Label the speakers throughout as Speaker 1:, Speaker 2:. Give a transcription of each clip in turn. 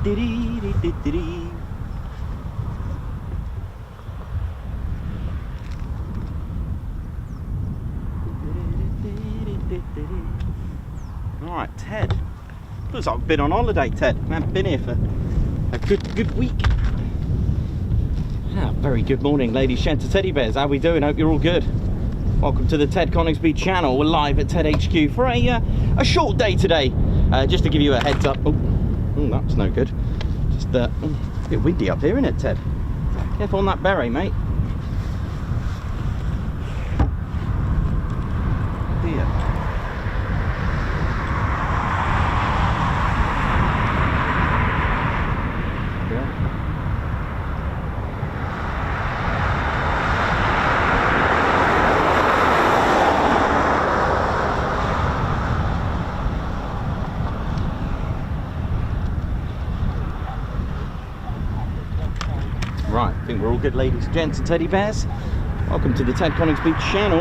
Speaker 1: Alright, Ted. Feels like I've been on holiday, Ted. Man, been here for a good week. Very good morning, ladies, gents, and teddy bears. How we doing? Hope you're all good. Welcome to the Ted Coningsby channel. We're live at Ted HQ for a short day today. Just to give you a heads up. Oh, that's no good. Just a bit windy up here, isn't it, Ted? Careful on that beret, mate. Dear. Right, I think we're all good, ladies, gents, and teddy bears. Welcome to the Ted Coningsby channel.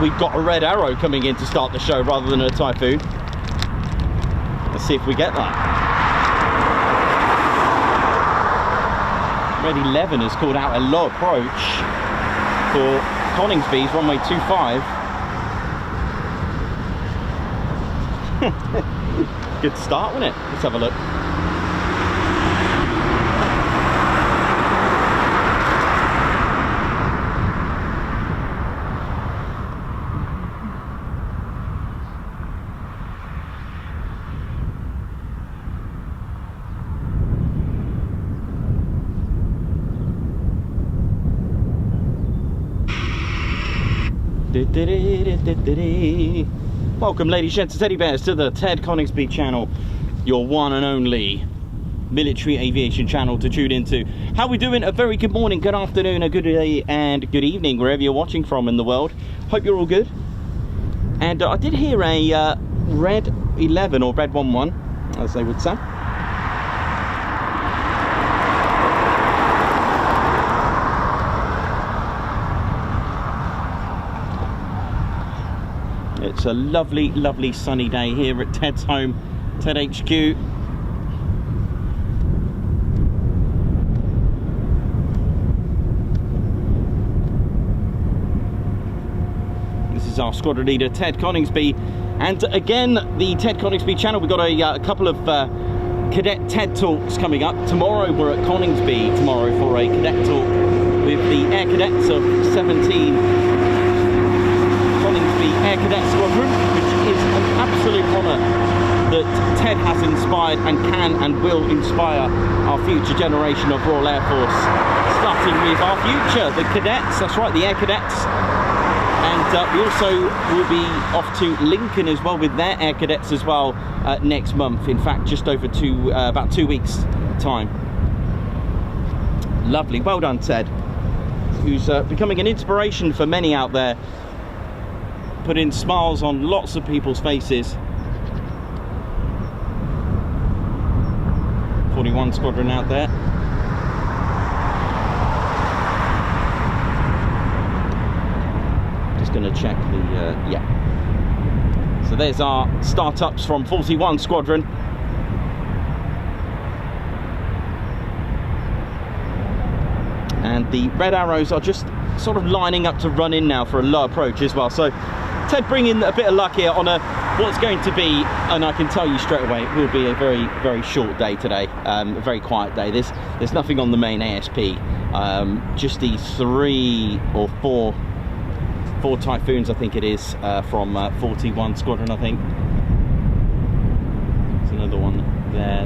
Speaker 1: We've got a red arrow coming in to start the show rather than a Typhoon. Let's see if we get that. Red 11 has called out a low approach for Coningsby's runway 25. Good start, wasn't it? Let's have a look. Welcome, ladies, gents, and teddy bears, to the Ted Coningsby channel, your one and only military aviation channel to tune into. How we doing? A very good morning, good afternoon, a good day, and good evening, wherever you're watching from in the world. Hope you're all good. And I did hear a red 11, or red 11, as they would say. It's a lovely, lovely sunny day here at Ted's home, Ted HQ. This is our squadron leader, Ted Coningsby. And again, the Ted Coningsby channel, we've got a couple of cadet TED Talks coming up. Tomorrow we're at Coningsby tomorrow for a cadet talk with the Air Cadets of 17 Air Cadet Squadron, which is an absolute honour that Ted has inspired and can and will inspire our future generation of Royal Air Force, starting with our future, the cadets. That's right, the Air Cadets. And we also will be off to Lincoln as well with their Air Cadets as well next month. In fact, just over about 2 weeks time. Lovely, well done, Ted, who's becoming an inspiration for many out there, putting smiles on lots of people's faces. 41 Squadron out there. Just going to check the, yeah. So there's our startups from 41 Squadron. And the red arrows are just sort of lining up to run in now for a low approach as well. So Ted bringing a bit of luck here on what's going to be, and I can tell you straight away, it will be a very, very short day today. A very quiet day. There's nothing on the main ASP. Just these 3 or 4 Typhoons, I think it is, from 41 Squadron, I think. There's another one there.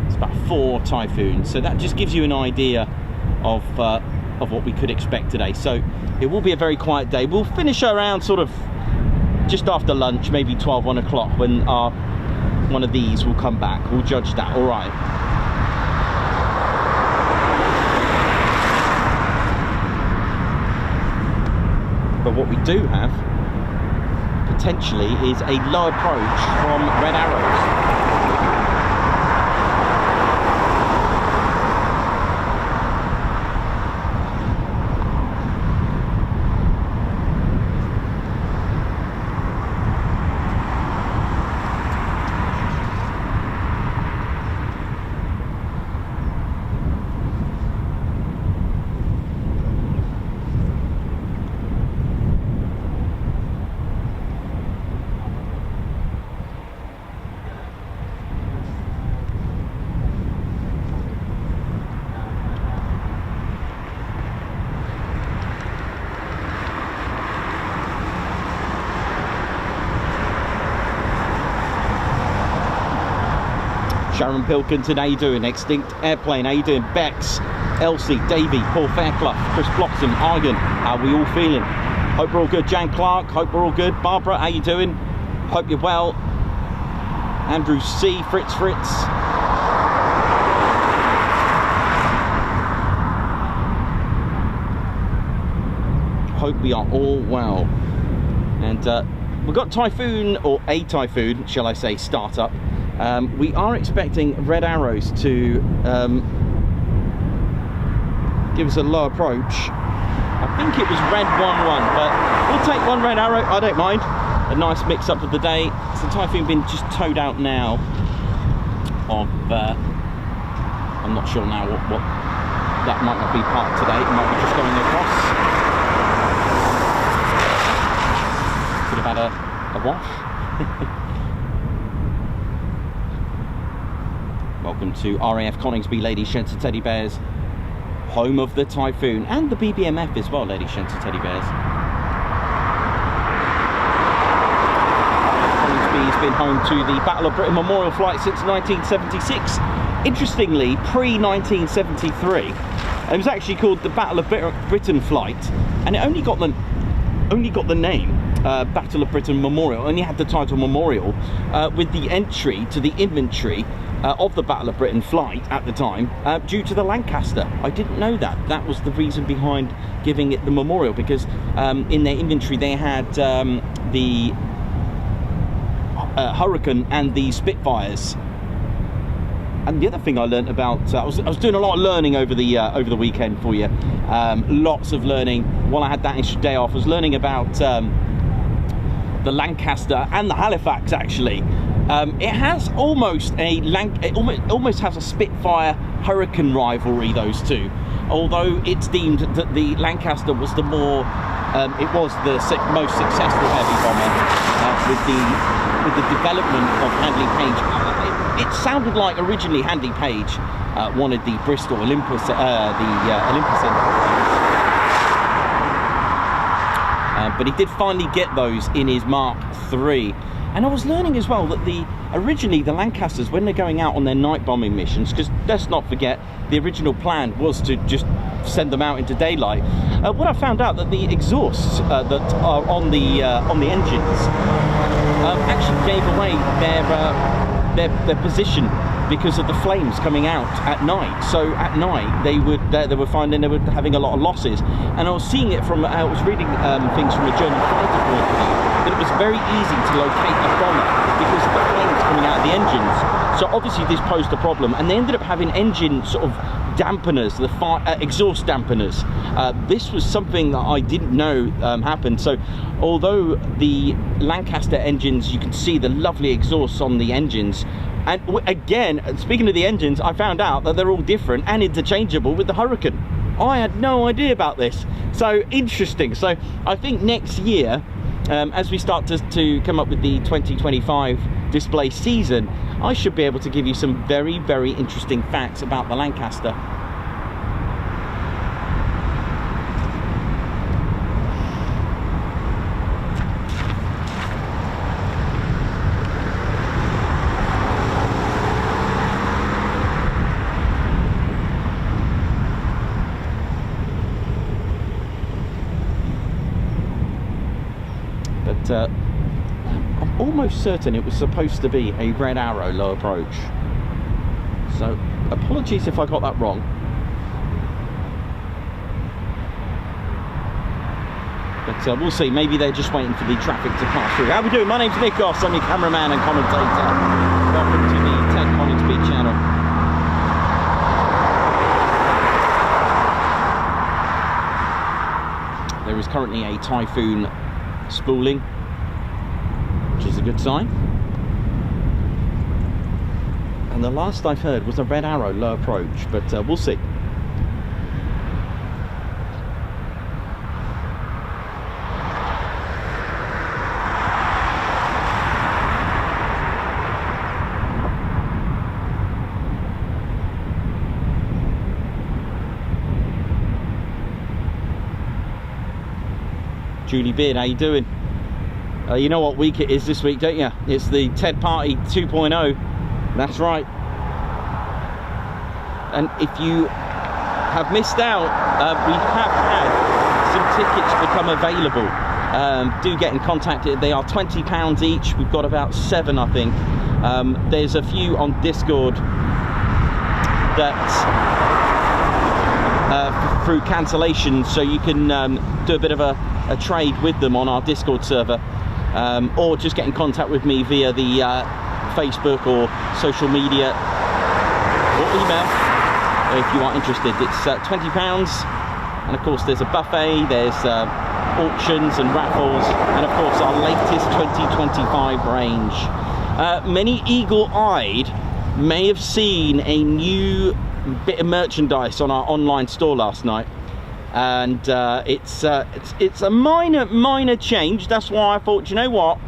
Speaker 1: It's about 4 Typhoons. So that just gives you an idea of what we could expect today. So it will be a very quiet day. We'll finish around sort of just after lunch, maybe 12, 1 o'clock, when one of these will come back. We'll judge that. All right. But what we do have potentially is a low approach from red arrows. Sharon Pilkington, how you doing? Extinct Airplane, how you doing? Bex, Elsie, Davey, Paul Fairclough, Chris Bloxham, Argan, how are we all feeling? Hope we're all good. Jan Clark, hope we're all good. Barbara, how you doing? Hope you're well. Andrew C, Fritz. Hope we are all well. And we've got Typhoon, or a Typhoon, shall I say, startup. We are expecting Red Arrows to give us a low approach. I think it was Red 1-1, but we'll take one Red Arrow, I don't mind. A nice mix up of the day. It's the Typhoon been just towed out now of, I'm not sure now what that might not be part today. It might be just going across. Could have had a wash. Welcome to RAF Coningsby, ladies, gents and teddy bears. Home of the Typhoon and the BBMF as well, ladies, gents and teddy bears. Coningsby's been home to the Battle of Britain Memorial flight since 1976. Interestingly, pre-1973, it was actually called the Battle of Britain flight, and it only got the name Battle of Britain Memorial, only had the title Memorial with the entry to the inventory of the Battle of Britain flight at the time due to the Lancaster. I didn't know that. That was the reason behind giving it the Memorial, because in their inventory they had the Hurricane and the Spitfires. And the other thing I learned about, I was doing a lot of learning over the weekend for you. Lots of learning while I had that extra day off. I was learning about the Lancaster and the Halifax actually. It has almost it almost has a Spitfire Hurricane rivalry, those two. Although it's deemed that the Lancaster was the more, it was the most successful heavy bomber with the development of Handley Page. It sounded like originally Handley Page wanted the Bristol Olympus, Olympus engine. But he did finally get those in his Mark III. And I was learning as well that originally the Lancasters, when they're going out on their night bombing missions, because let's not forget, the original plan was to just send them out into daylight. What I found out that the exhausts that are on the engines actually gave away their position because of the flames coming out at night. So at night they were finding they were having a lot of losses, and I was seeing it from I was reading things from a German fighter point of view, that it was very easy to locate a bomber because of the flames coming out of the engines. So obviously this posed a problem, and they ended up having engine sort of dampeners, the exhaust dampeners. This was something that I didn't know happened. So although the Lancaster engines, you can see the lovely exhausts on the engines, and again, speaking of the engines, I found out that they're all different and interchangeable with the Hurricane. I had no idea about this. So interesting. So I think next year, as we start to come up with the 2025 display season, I should be able to give you some very, very interesting facts about the Lancaster. I'm almost certain it was supposed to be a Red Arrow low approach, so apologies if I got that wrong, but we'll see. Maybe they're just waiting for the traffic to pass through. How are we doing? My name's Nikos, I'm your cameraman and commentator. Welcome to the Ted Coningsby channel. There is currently a Typhoon spooling, which is a good sign. And the last I've heard was a Red Arrow low approach, but we'll see. Julie Beard, how you doing? You know what week it is this week, don't you? It's the TED Party 2.0. That's right. And if you have missed out, we have had some tickets become available. Do get in contact. They are £20 each. We've got about 7, I think. There's a few on Discord that through cancellations, so you can do a bit of a trade with them on our Discord server, or just get in contact with me via the Facebook or social media or email if you are interested. It's £20, and of course there's a buffet, there's auctions and raffles, and of course our latest 2025 range. Many eagle-eyed may have seen a new bit of merchandise on our online store last night, and it's a minor change. That's why I thought, you know what,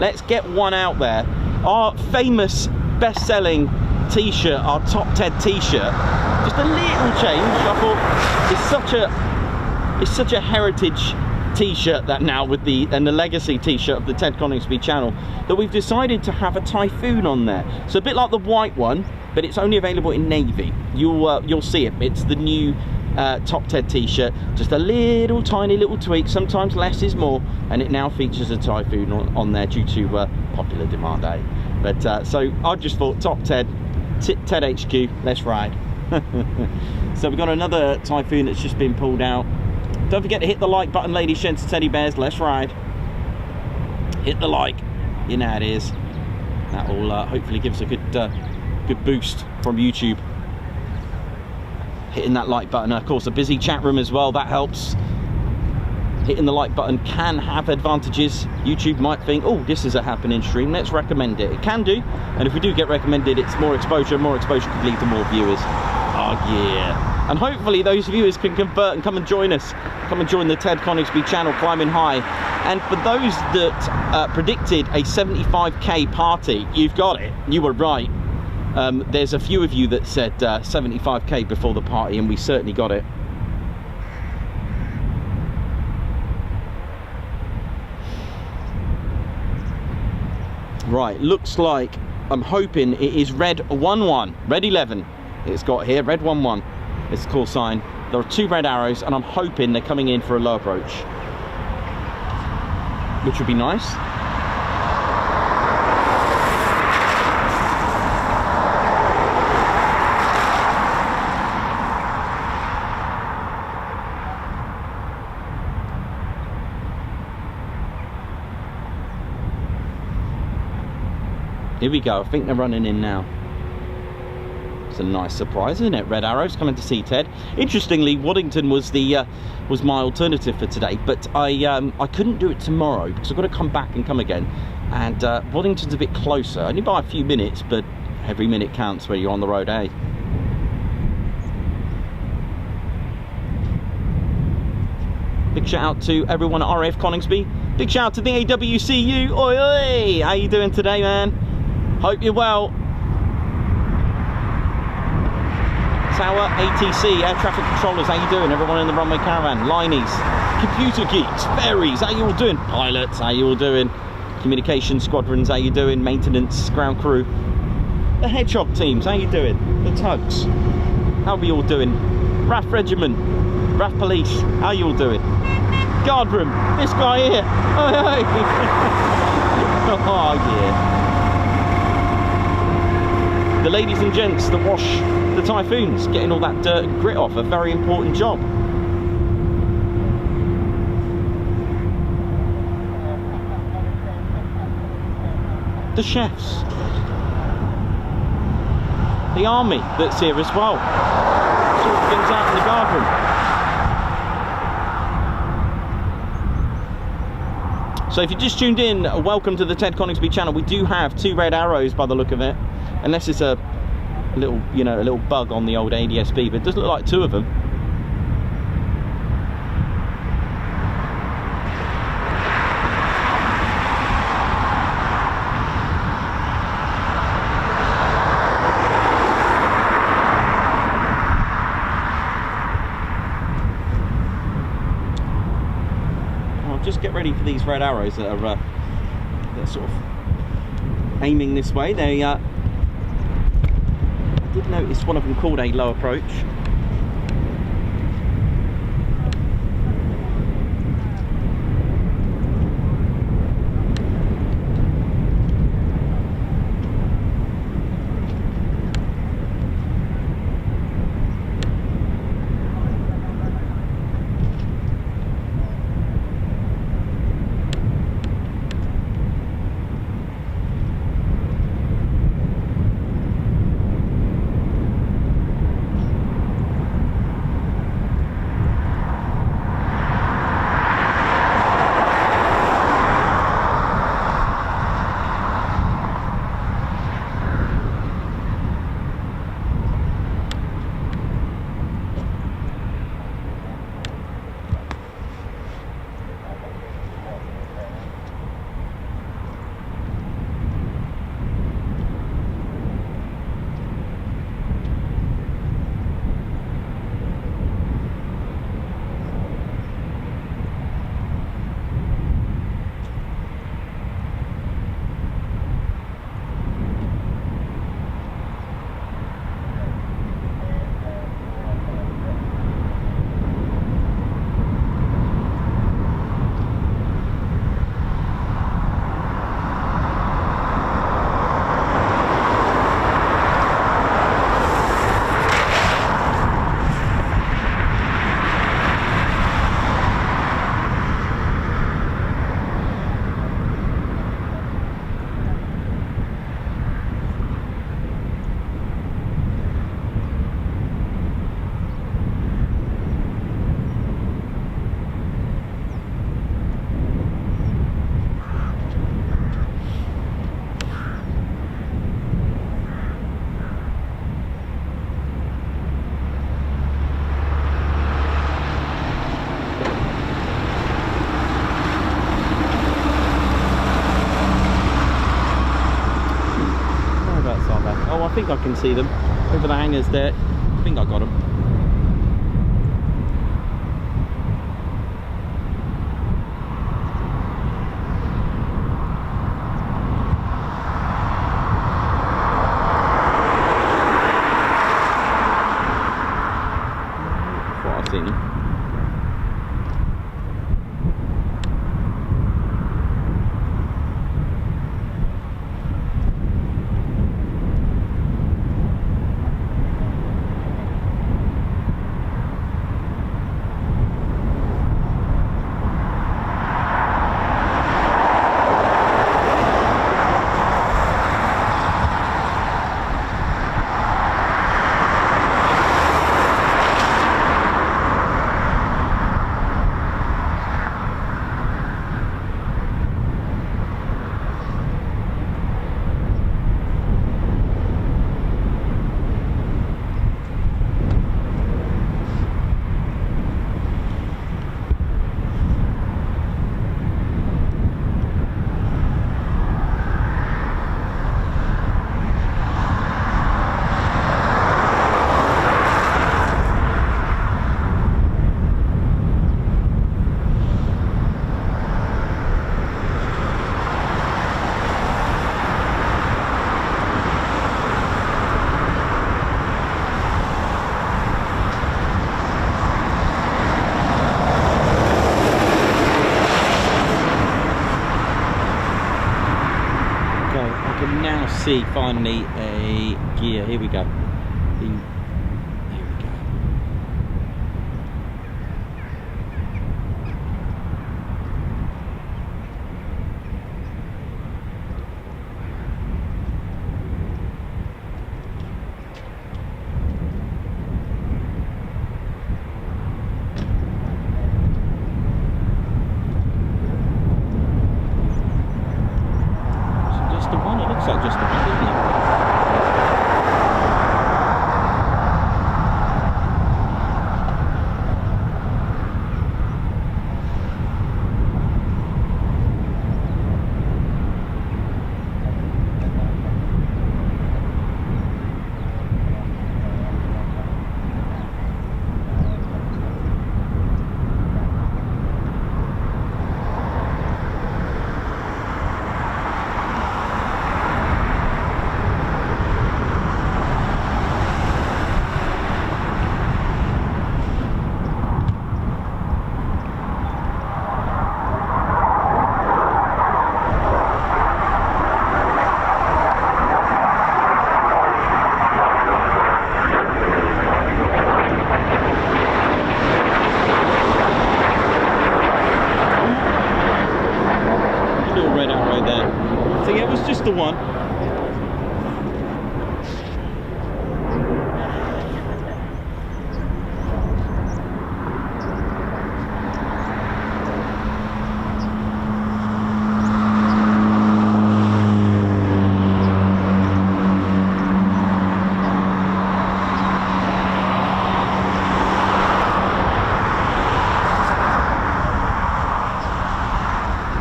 Speaker 1: let's get one out there. Our famous best-selling t-shirt, our Top Ted t-shirt, just a little change. I thought it's such a heritage t-shirt that now, with the legacy t-shirt of the Ted Coningsby channel, that we've decided to have a Typhoon on there. So a bit like the white one, but it's only available in navy. You'll see it. It's the new Top Ted t-shirt. Just a little tiny little tweak. Sometimes less is more, and it now features a Typhoon on there due to popular demand, eh? But so I just thought, Top Ted HQ, let's ride. So we've got another Typhoon that's just been pulled out. Don't forget to hit the like button, ladies, gents, and teddy bears. Let's ride. Hit the like. You know how it is. That will hopefully give us a good boost from YouTube. Hitting that like button. Of course, a busy chat room as well. That helps. Hitting the like button can have advantages. YouTube might think, oh, this is a happening stream, let's recommend it. It can do. And if we do get recommended, it's more exposure. More exposure could lead to more viewers. Oh, yeah. And hopefully those viewers can convert and come and join us. Come and join the Ted Coningsby channel, Climbing High. And for those that predicted a 75k party, you've got it. You were right. There's a few of you that said 75k before the party, and we certainly got it. Right, looks like, I'm hoping it is red 11, red 11. It's got here, red 11. It's the call sign. There are 2 red arrows, and I'm hoping they're coming in for a low approach, which would be nice. Here we go. I think they're running in now. It's a nice surprise, isn't it? Red arrows coming to see Ted. Interestingly, Waddington was my alternative for today, but I couldn't do it tomorrow because I've got to come back and come again. And Waddington's a bit closer, only by a few minutes, but every minute counts when you're on the road, eh? Big shout out to everyone at RAF Coningsby. Big shout out to the AWCU. Oi, oi! How you doing today, man? Hope you're well. Tower, ATC, air traffic controllers, how you doing? Everyone in the runway caravan, linies, computer geeks, ferries, how you all doing? Pilots, how you all doing? Communication squadrons, how you doing? Maintenance, ground crew. The hedgehog teams, how you doing? The tugs, how are we all doing? RAF regiment, RAF police, how you all doing? Guard room, this guy here. Oh, oh yeah. The ladies and gents that wash the Typhoons, getting all that dirt and grit off, a very important job. The chefs, the army that's here as well, sort things out in the guard room. So if you just tuned in, welcome to the Ted Coningsby channel. We do have 2 red arrows by the look of it. Unless it's a little, you know, a little bug on the old ADSB, but it does look like 2 of them. I'll just get ready for these red arrows that are they're sort of aiming this way. They did notice one of them called a low approach. I think I can see them over the hangars there. I think I got them. I thought I'd seen them. See finally a gear. Here we go. Here we go. Just the one. It looks like just the one, doesn't it? the one.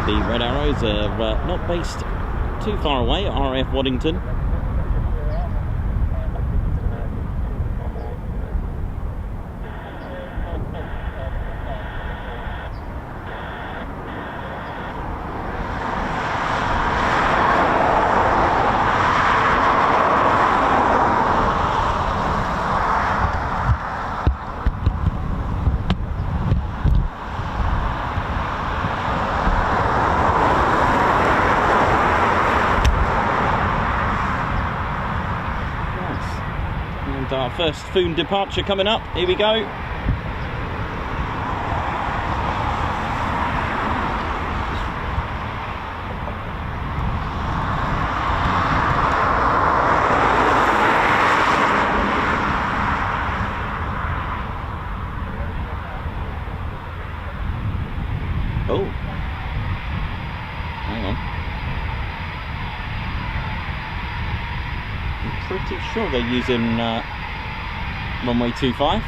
Speaker 1: The Red Arrows are not based too far away at RAF Waddington. Our first Typhoon departure coming up. Here we go. Oh, hang on. I'm pretty sure they're using runway 25.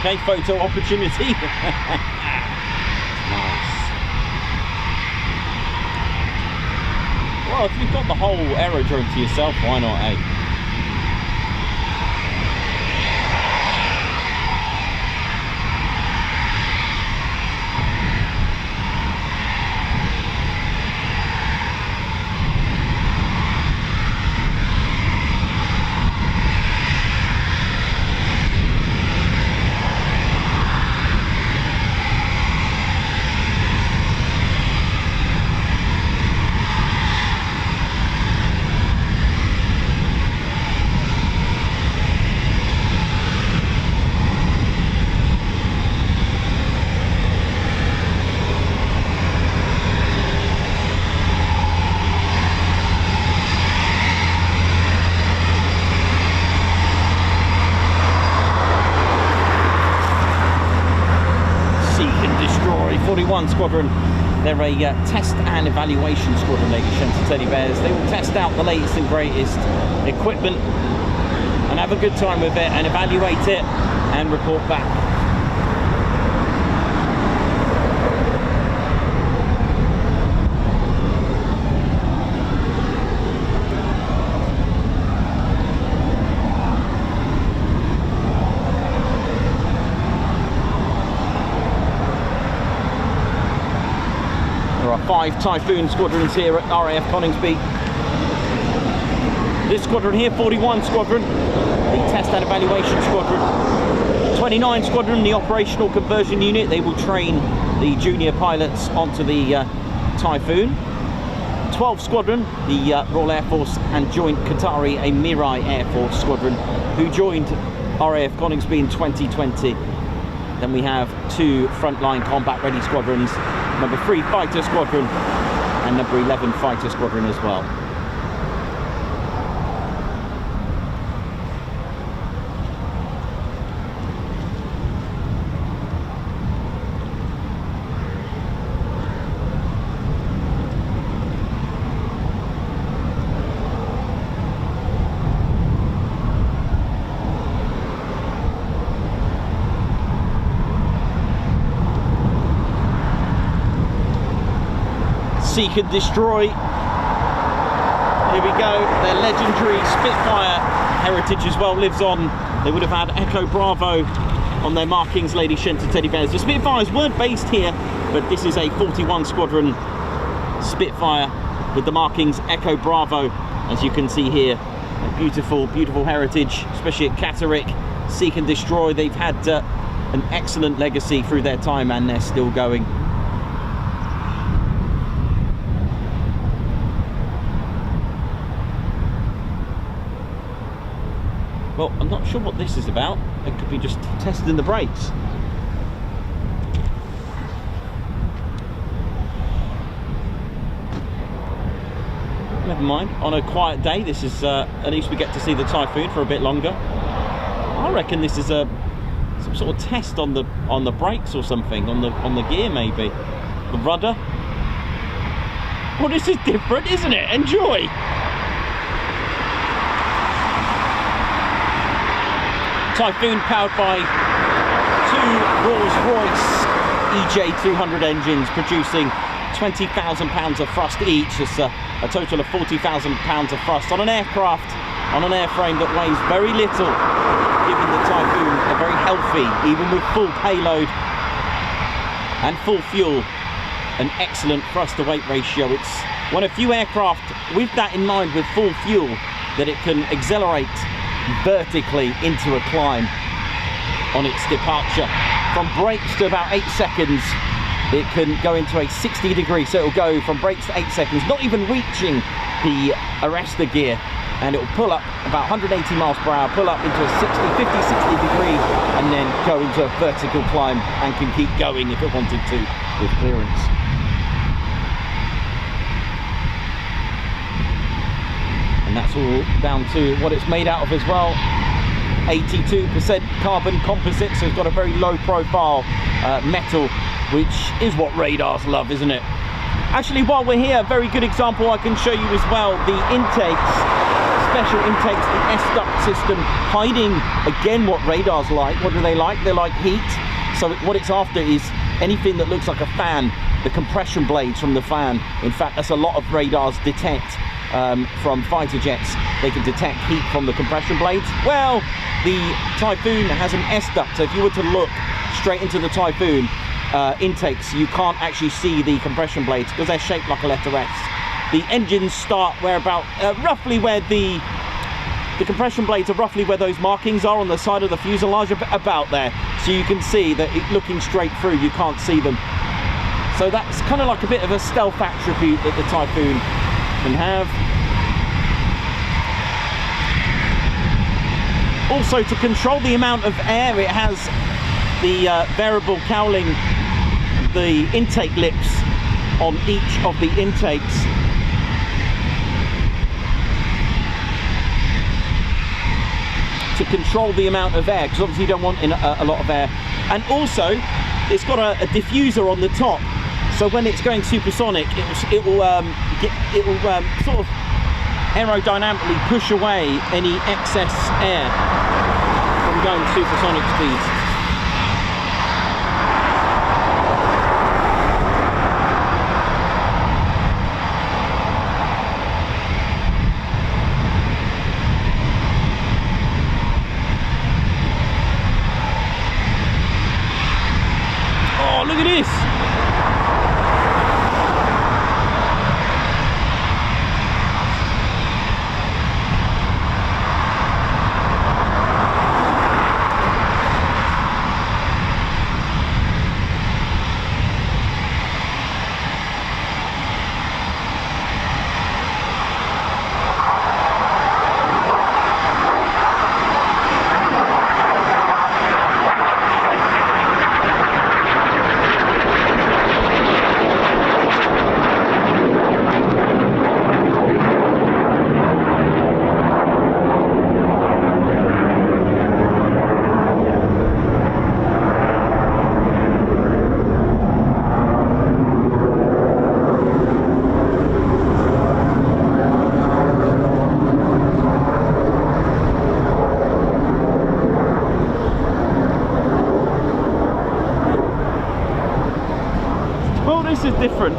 Speaker 1: Okay, photo opportunity. Nice. Well, if you've got the whole aerodrome to yourself, why not, eh? Squadron. They're a test and evaluation squadron, ladies and teddy bears. They will test out the latest and greatest equipment and have a good time with it and evaluate it and report back. There are 5 Typhoon squadrons here at RAF Coningsby. This squadron here, 41 Squadron, the Test and Evaluation Squadron. 29 Squadron, the Operational Conversion Unit. They will train the junior pilots onto the Typhoon. 12 Squadron, the Royal Air Force and Joint Qatari Emiri Air Force Squadron, who joined RAF Coningsby in 2020. Then we have 2 frontline combat ready squadrons, number 3 Fighter Squadron and number 11 Fighter Squadron as well. Seek and destroy. Here we go. Their legendary Spitfire heritage as well lives on. They would have had Echo Bravo on their markings, ladies, gents and teddy bears. The Spitfires weren't based here, but this is a 41 Squadron Spitfire with the markings Echo Bravo, as you can see here. A beautiful, beautiful heritage, especially at Catterick. Seek and destroy. They've had an excellent legacy through their time, and they're still going. Well, I'm not sure what this is about. It could be just testing the brakes. Never mind. On a quiet day, this is at least we get to see the Typhoon for a bit longer. I reckon this is some sort of test on the brakes or something, on the gear maybe, the rudder. Well, this is different, isn't it? Enjoy. Typhoon powered by two Rolls-Royce EJ200 engines, producing 20,000 pounds of thrust each. It's a total of 40,000 pounds of thrust on an aircraft, on an airframe that weighs very little, giving the Typhoon a very healthy, even with full payload and full fuel, an excellent thrust to weight ratio. It's one of few aircraft with that in mind, with full fuel, that it can accelerate vertically into a climb on its departure. From brakes to about 8 seconds, it can go into a 60 degree, so it'll go from brakes to 8 seconds, not even reaching the arrestor gear, and it'll pull up about 180 miles per hour, pull up into a 50, 60 degree, and then go into a vertical climb, and can keep going if it wanted to with clearance. And that's all down to what it's made out of as well. 82% carbon composite, so it's got a very low profile metal, which is what radars love, isn't it? Actually, while we're here, a very good example I can show you as well, the intakes, special intakes, the S-duct system, hiding again what radars like. What do they like? They like heat. So what it's after is anything that looks like a fan, the compression blades from the fan. In fact, that's a lot of radars detect from fighter jets. They can detect heat from the compression blades. Well, the Typhoon has an S-duct, so if you were to look straight into the Typhoon intakes, you can't actually see the compression blades because they're shaped like a letter S. The engines start where about roughly where the compression blades are, roughly where those markings are on the side of the fuselage, about there. So you can see that looking straight through, you can't see them. So that's kind of like a bit of a stealth attribute that the Typhoon can have. Also, to control the amount of air, it has the variable cowling, the intake lips on each of the intakes. To control the amount of air, because obviously you don't want a lot of air. And also, it's got a diffuser on the top, so when it's going supersonic, it will sort of aerodynamically push away any excess air from going supersonic speeds. Oh, look at this! This is different.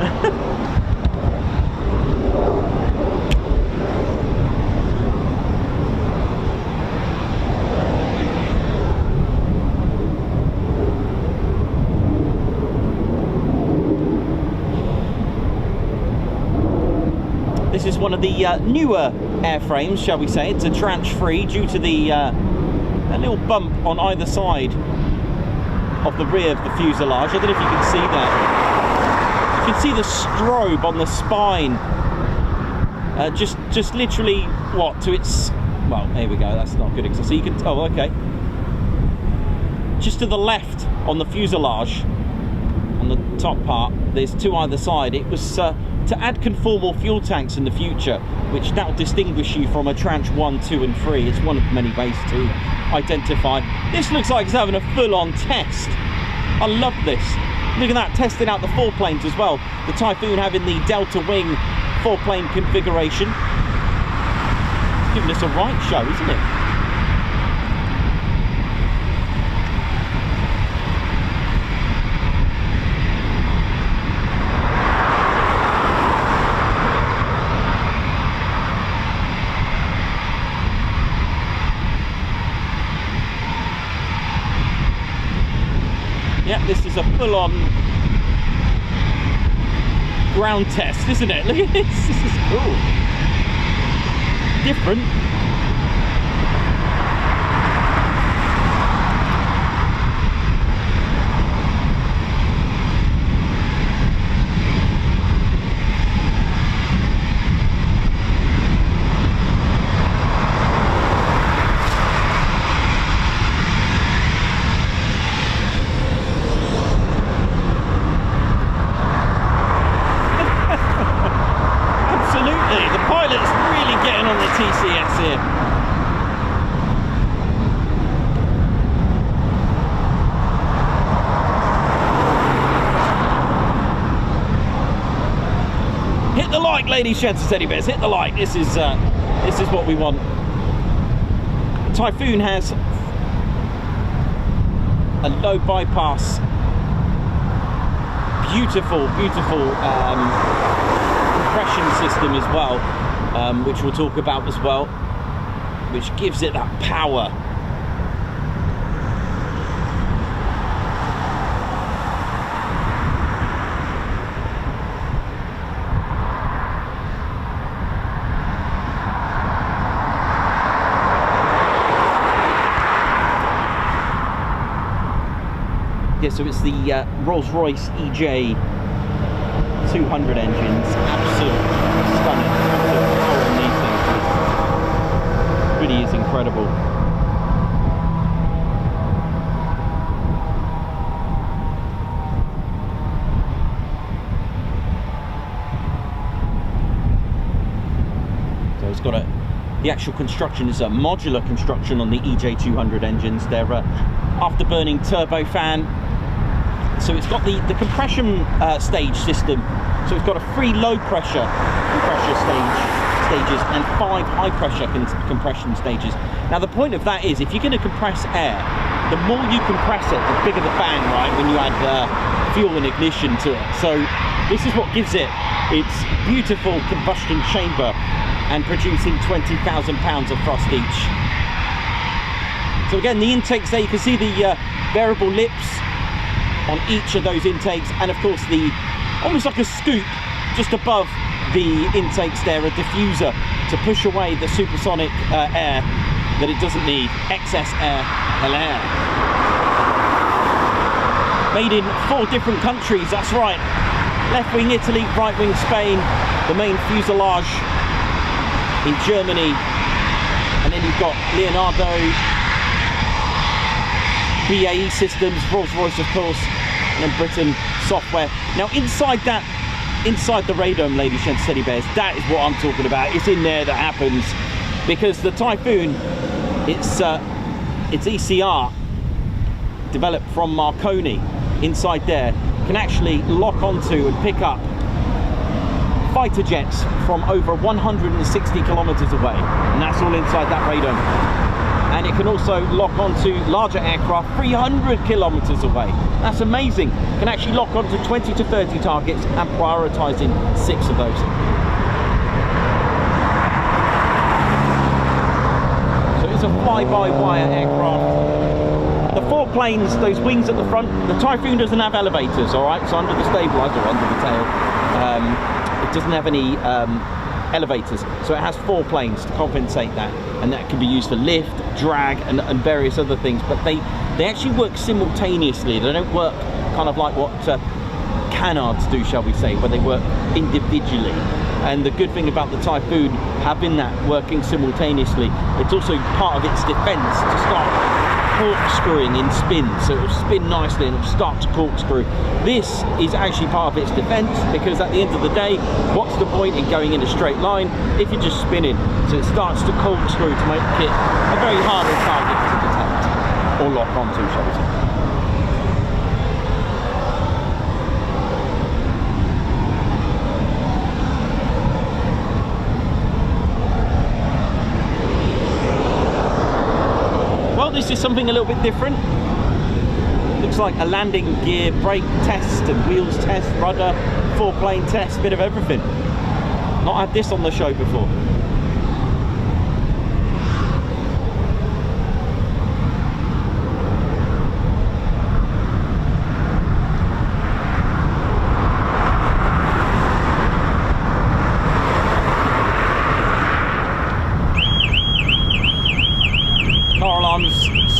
Speaker 1: one of the newer airframes, shall we say. It's a tranche free due to the a little bump on either side of the rear of the fuselage. I don't know if you can see that. You can see the strobe on the spine. Just literally, what, to its... Well, here we go, that's not good. So you can... Oh, okay. Just to the left on the fuselage, on the top part, there's two either side. It was to add conformal fuel tanks in the future, which that will distinguish you from a tranche 1, 2 and 3. It's one of many ways to identify. This looks like it's having a full-on test. I love this. Look at that, testing out the 4 planes as well. The Typhoon having the Delta Wing 4-plane configuration. It's giving us a right show, isn't it? Yeah, this is a full-on ground test, isn't it? Look at this, this is cool. Different. TCS here. Hit the like, ladies, gents, and teddy bears. Hit the like. This is what we want. The Typhoon has a low bypass, beautiful compression system as well. Which we'll talk about as well, which gives it that power. Yeah, so it's the Rolls-Royce EJ 200 engines. Absolutely stunning. Really is incredible. So it's got the actual construction is a modular construction on the EJ200 engines. They're afterburning turbofan. So it's got the compression stage system. So it's got a 3 low pressure compressor stages and 5 high pressure compression stages. Now the point of that is, if you're going to compress air, the more you compress it, the bigger the bang, right, when you add fuel and ignition to it. So this is what gives it its beautiful combustion chamber and producing 20,000 pounds of thrust each. So again, the intakes there, you can see the variable lips on each of those intakes, and of course the almost like a scoop just above the intakes there, a diffuser to push away the supersonic air that it doesn't need, excess air. Made in 4 different countries, that's right. Left wing Italy, right wing Spain, the main fuselage in Germany, and then you've got Leonardo, BAE Systems, Rolls-Royce of course, and then Britain software. Now inside the radome, ladies and teddy bears, that is what I'm talking about. It's in there that happens, because the Typhoon, it's ECR developed from Marconi. Inside there can actually lock onto and pick up fighter jets from over 160 kilometers away, and that's all inside that radome. And it can also lock onto larger aircraft 300 kilometers away. That's amazing. Can actually lock onto 20 to 30 targets and prioritizing 6 of those. So it's a fly-by-wire aircraft. The 4 planes, those wings at the front, the Typhoon doesn't have elevators, all right? So under the stabilizer, under the tail, it doesn't have any elevators. So it has 4 planes to compensate that, and that can be used for lift, drag, and various other things. But they actually work simultaneously. They don't work kind of like what canards do, shall we say, where they work individually. And the good thing about the Typhoon having that working simultaneously, it's also part of its defense to start corkscrewing in spin, so it'll spin nicely and it'll start to corkscrew. This is actually part of its defense, because at the end of the day, what's the point in going in a straight line if you're just spinning? So it starts to corkscrew to make it a very harder target to detect, or lock onto, shall we say. This is something a little bit different. Looks like a landing gear brake test and wheels test, rudder, 4-plane test, bit of everything. Not had this on the show before.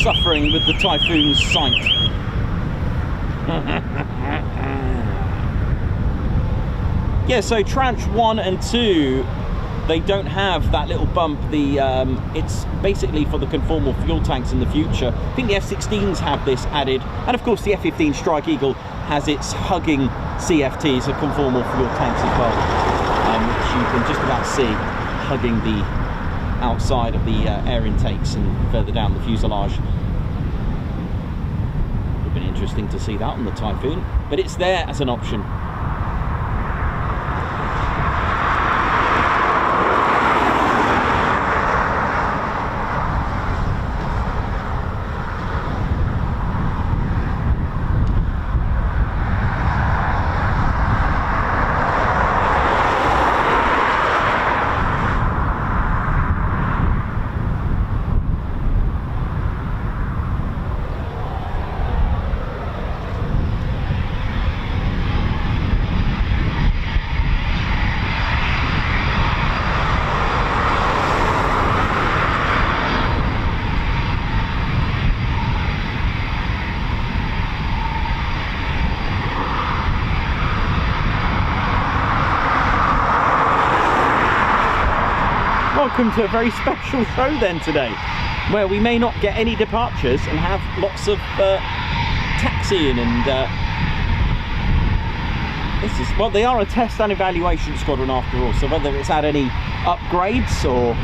Speaker 1: Suffering with the Typhoon's sight. Yeah, so tranche 1 and 2, they don't have that little bump. It's basically for the conformal fuel tanks in the future. I think the F-16s have this added, and of course the F-15 Strike Eagle has its hugging CFTs, so conformal fuel tanks as well, which you can just about see hugging the outside of the air intakes and further down the fuselage. Would have been interesting to see that on the Typhoon, but it's there as an option. Welcome to a very special show then today, where we may not get any departures and have lots of taxiing and this is, well, they are a test and evaluation squadron after all, so whether it's had any upgrades or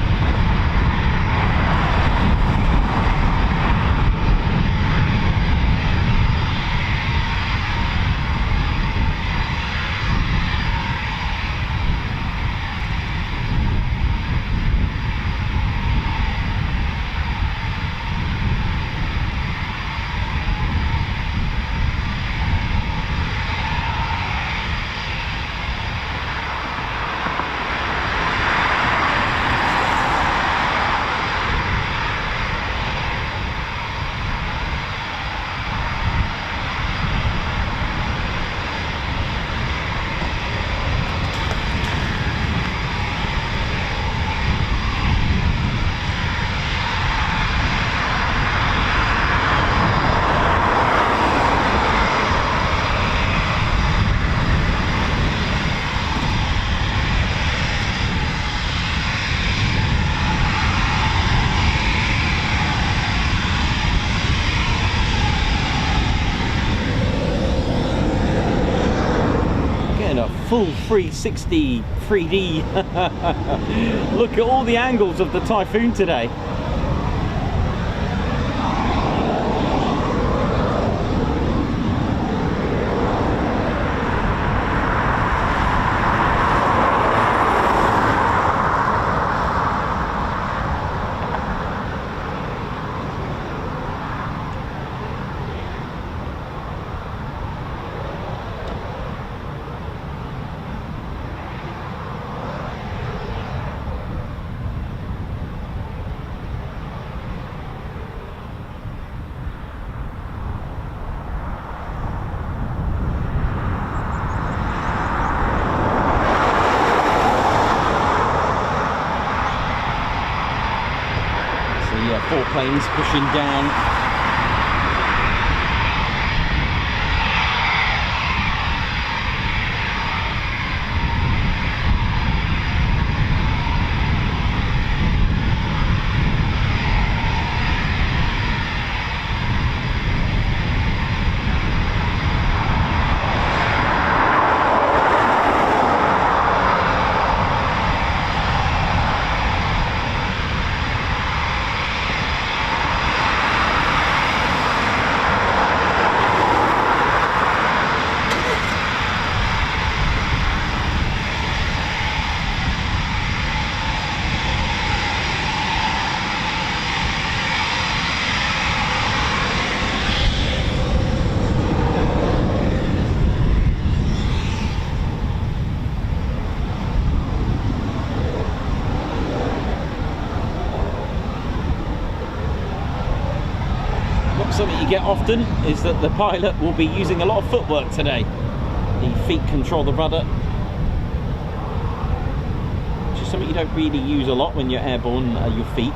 Speaker 1: full 360 3D look at all the angles of the Typhoon today. planes pushing down. Something you get often is that the pilot will be using a lot of footwork today. The feet control the rudder, which is something you don't really use a lot when you're airborne, your feet.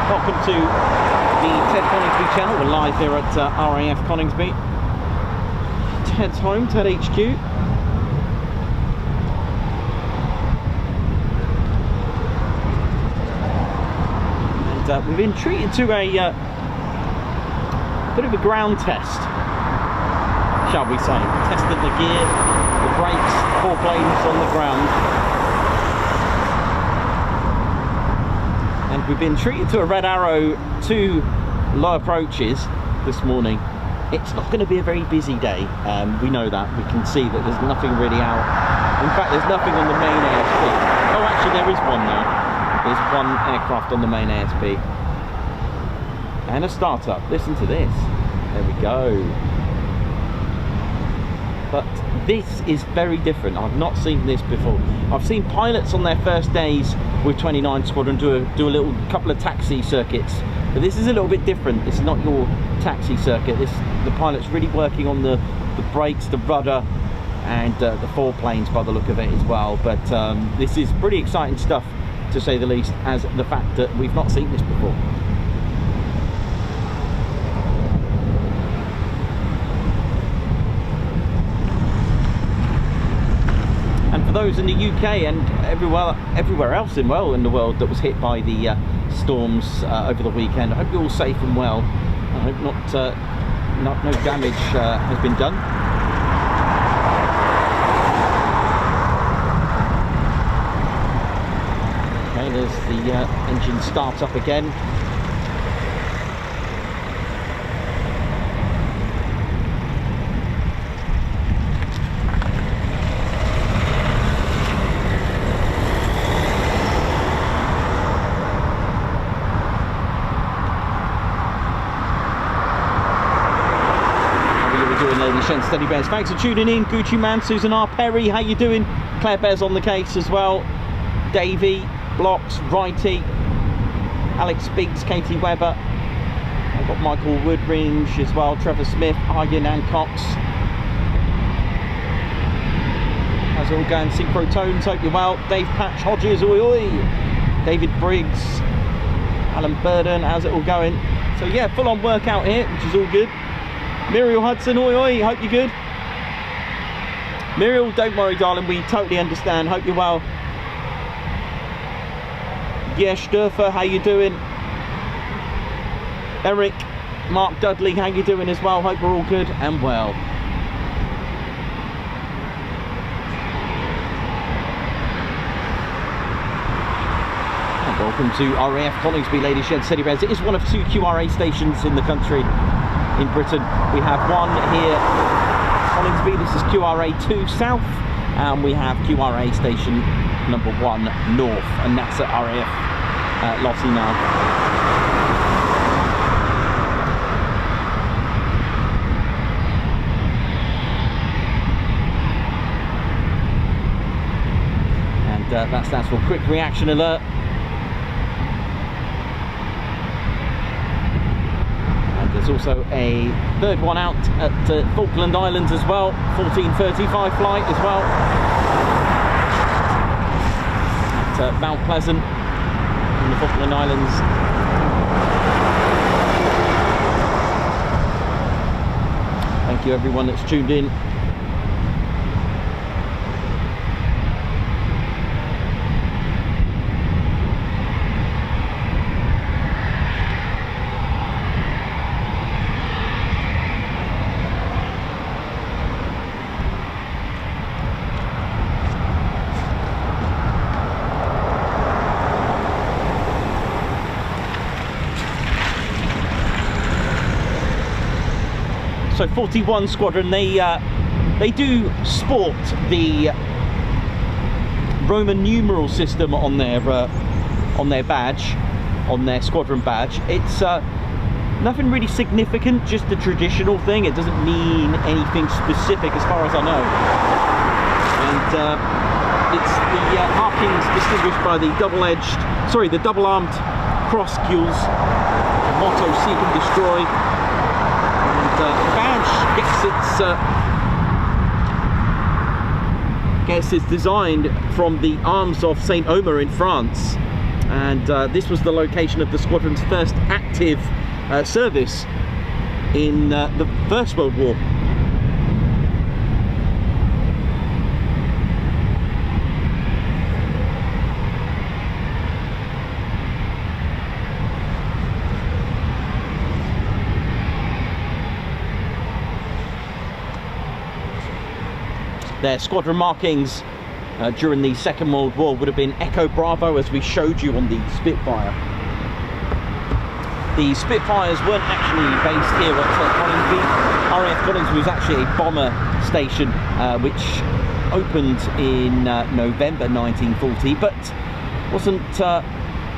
Speaker 1: Welcome to the Ted Coningsby channel. We're live here at RAF Coningsby. Ted's home, Ted HQ. And we've been treated to a bit of a ground test, shall we say. Tested the gear, the brakes, 4 planes on the ground. And we've been treated to a red arrow, 2 low approaches this morning. It's not going to be a very busy day. We know that. We can see that there's nothing really out. In fact, there's nothing on the main ASP. Oh, actually, there is one now. There's 1 aircraft on the main ASP. And a startup. Listen to this. There we go. But this is very different. I've not seen this before. I've seen pilots on their first days with 29 Squadron do a couple of taxi circuits, but this is a little bit different. It's not your taxi circuit. The pilot's really working on the brakes, the rudder, and the 4 planes by the look of it as well. But this is pretty exciting stuff, to say the least, as the fact that we've not seen this before. Those in the UK and everywhere else in the world that was hit by the storms over the weekend, I hope you're all safe and well. I hope no damage has been done. Okay, there's the engine start up again. Steady Bears, thanks for tuning in. Gucci Man, Susan R. Perry, how you doing? Claire Bears on the case as well. Davey, Blocks, Righty, Alex Biggs, Katie Webber. I've got Michael Woodringe as well, Trevor Smith, Hagen and Cox. How's it all going? Synchro Tones, hope you're well. Dave Patch Hodges, oi oi. David Briggs, Alan Burden, how's it all going? So yeah, full on workout here, which is all good. Muriel Hudson, oi oi, hope you're good. Muriel, don't worry, darling. We totally understand. Hope you're well. Yeah, Sturfer, how you doing? Eric, Mark Dudley, how you doing as well? Hope we're all good and well. And welcome to RAF Coningsby, Lady Shed City Res. It is one of 2 QRA stations in the country, in Britain. We have one here, Coningsby. This is QRA 2 South, and we have QRA station number 1 North, and that's at RAF Lottie now. And that stands for Quick Reaction Alert. And there's also a third one out at Falkland Islands as well, 14:35 flight as well. At Mount Pleasant in the Falkland Islands. Thank you everyone that's tuned in. So 41 Squadron, they do sport the Roman numeral system on their badge, on their squadron badge. It's nothing really significant, just a traditional thing. It doesn't mean anything specific as far as I know. And it's the markings distinguished by the the double-armed cross gules, motto "Seek and Destroy." The badge gets its design from the arms of Saint Omer in France, and this was the location of the squadron's first active service in the First World War. Their squadron markings during the Second World War would have been Echo Bravo, as we showed you on the Spitfire. The Spitfires weren't actually based here at Coningsby. RAF Coningsby was actually a bomber station which opened in November 1940, but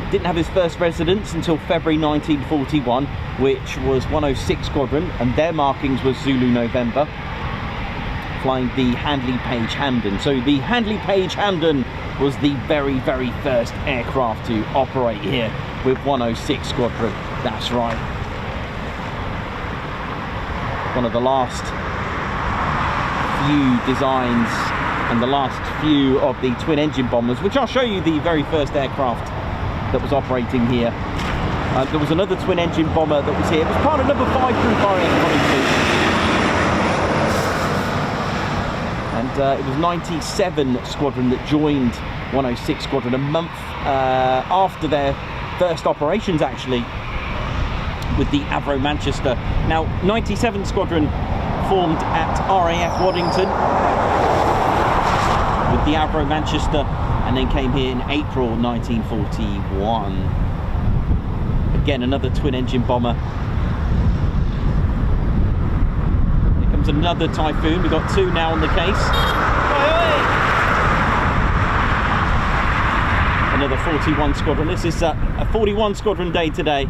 Speaker 1: didn't have his first residence until February 1941, which was 106 Squadron, and their markings was Zulu November, flying the Handley Page Hampden. So the Handley Page Hampden was the very, very first aircraft to operate here with 106 Squadron. That's right. One of the last few designs and the last few of the twin engine bombers, which I'll show you the very first aircraft that was operating here. There was another twin engine bomber that was here. It was part of number 5 Group RAF Coningsby. And it was 97 Squadron that joined 106 Squadron a month after their first operations, actually, with the Avro Manchester. Now, 97 Squadron formed at RAF Waddington with the Avro Manchester, and then came here in April 1941. Again, another twin engine bomber. Here comes another Typhoon. We've got 2 now on the case. Another 41 Squadron. This is a 41 Squadron day today.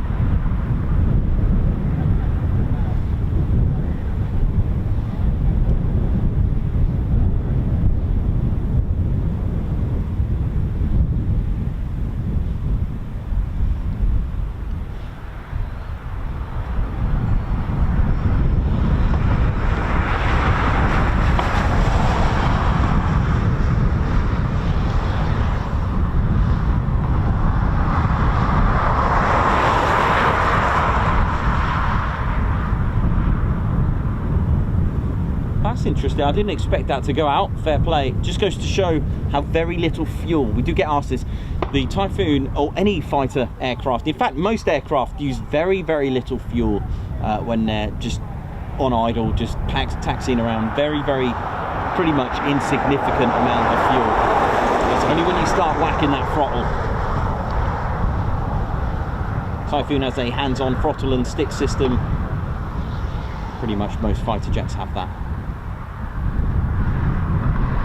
Speaker 1: that's interesting. I didn't expect that to go out. Fair play. Just goes to show how very little fuel. We do get asked this. The Typhoon, or any fighter aircraft, in fact most aircraft, use very, very little fuel when they're just on idle, just taxiing around. Very, very, pretty much insignificant amount of fuel. It's only when you start whacking that throttle. Typhoon has a hands-on throttle and stick system. Pretty much most fighter jets have that.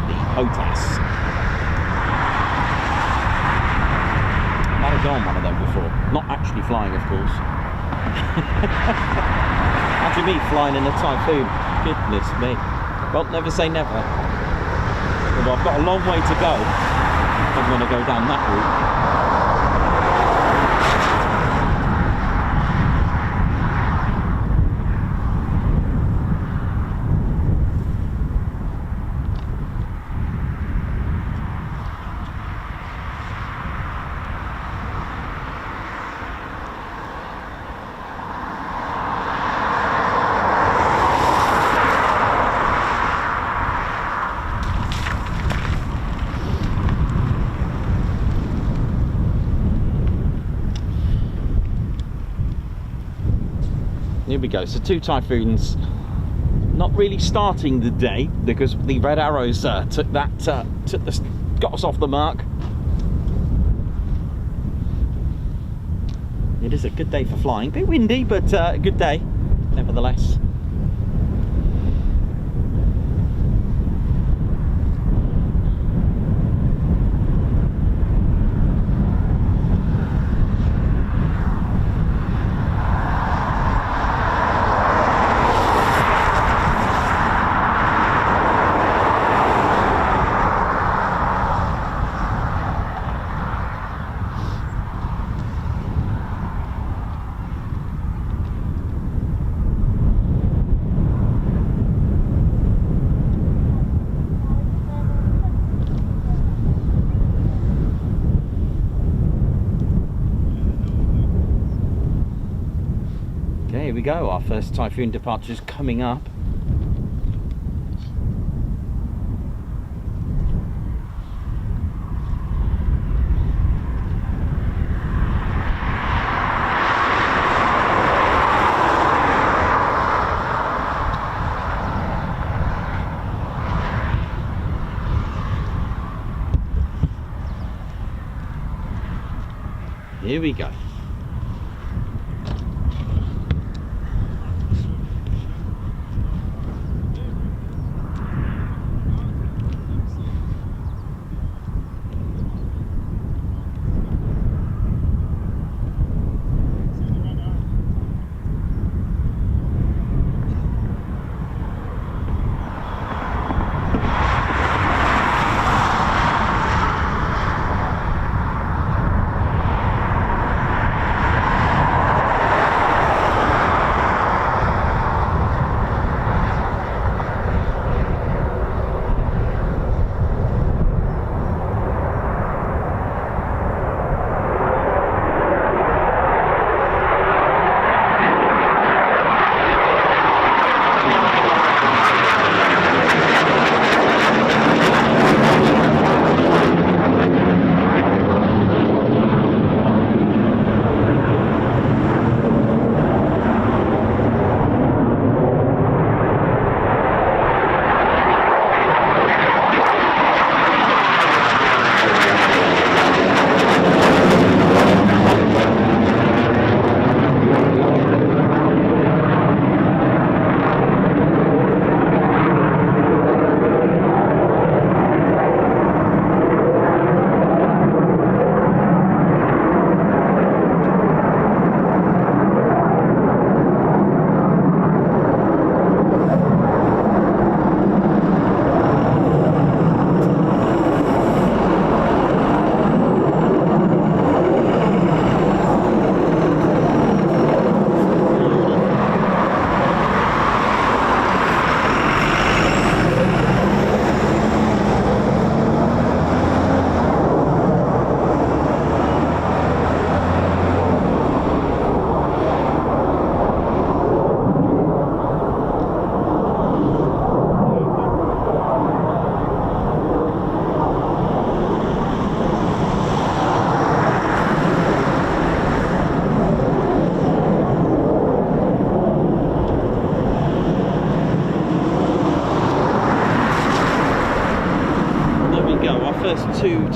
Speaker 1: The HOTAS. I've had on one of them before. Not actually flying, of course. Imagine me flying in a Typhoon. Goodness me. Well, never say never. Although I've got a long way to go if I'm going to go down that route. Here we go. So 2 Typhoons, not really starting the day because the red arrows got us off the mark. It is a good day for flying. A bit windy, but a good day nevertheless. Here we go, our first Typhoon departure is coming up. Here we go.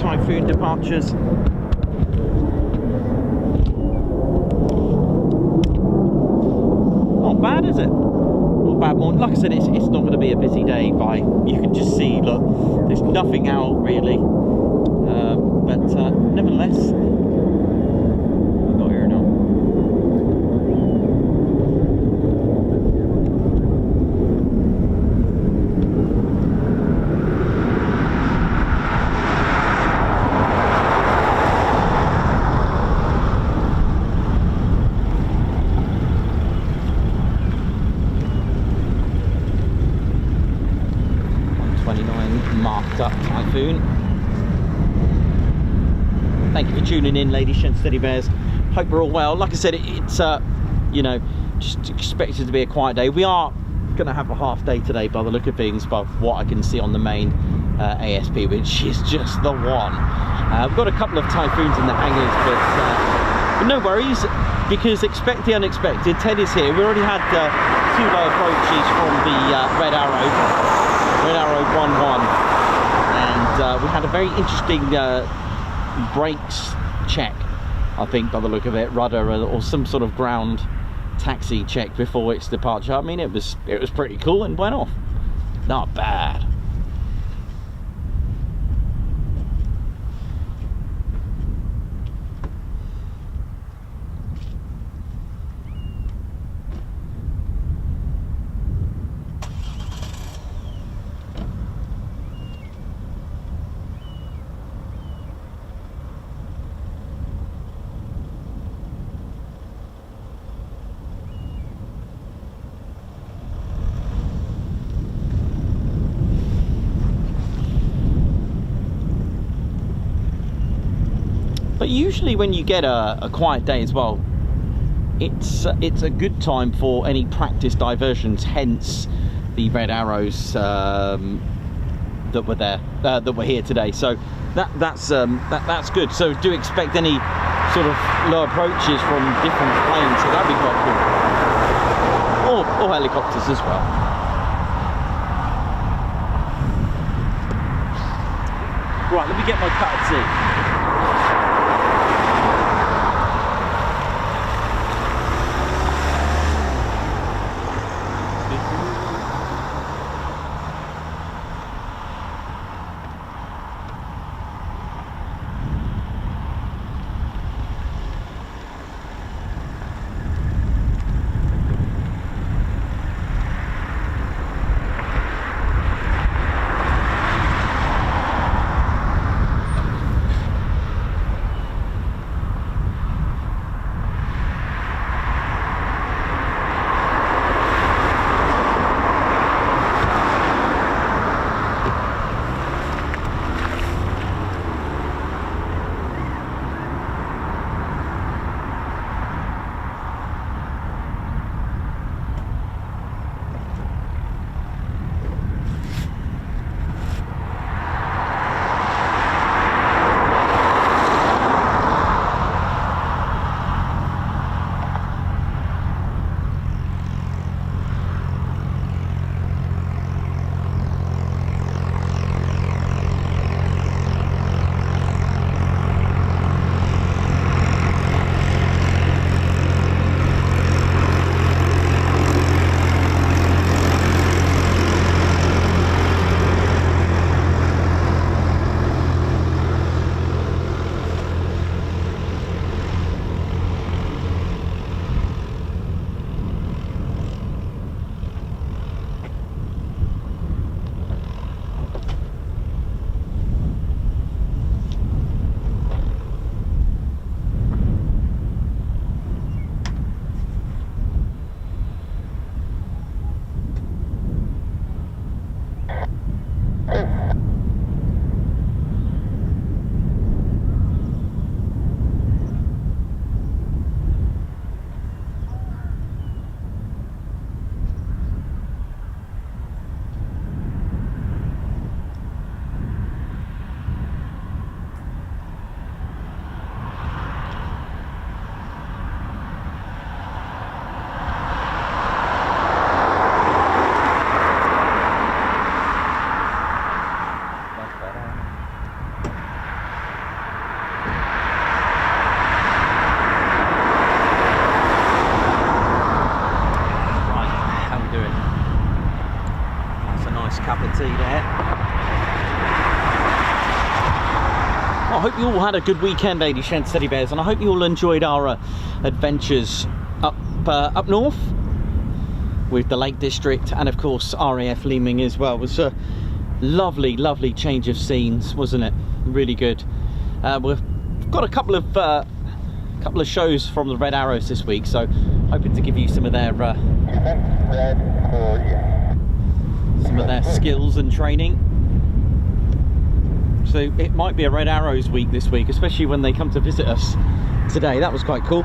Speaker 1: Typhoon departures. Not bad, is it? Not bad morning. Like I said, it's not going to be a busy day. You can just see, look, there's nothing out really. But nevertheless, we've got here now. Marked up Typhoon. Thank you for tuning in, ladies and steady bears. Hope we're all well. Like I said, it's you know, just expected to be a quiet day. We are going to have a half day today by the look of things, but what I can see on the main ASP, which is just the one. We've got a couple of Typhoons in the hangars, but no worries, because expect the unexpected. Ted is here. We already had 2 low approaches from the Red Arrow 1-1. And we had a very interesting brakes check, I think, by the look of it, rudder or some sort of ground taxi check before its departure. I mean, it was pretty cool and went off. Not bad. But usually when you get a quiet day as well, it's a good time for any practice diversions, hence the Red Arrows that were there, that were here today. So that's good. So do expect any sort of low approaches from different planes, so that'd be quite cool. Or helicopters as well. Right, let me get my cut and see. hope you all had a good weekend, ladies and teddy bears, and I hope you all enjoyed our adventures up north with the Lake District, and of course RAF Leeming as well. It was a lovely change of scenes, wasn't it? Really good. We've got a couple of shows from the Red Arrows this week, so hoping to give you some of their skills and training. So it might be a Red Arrows week this week, especially when they come to visit us today. That was quite cool.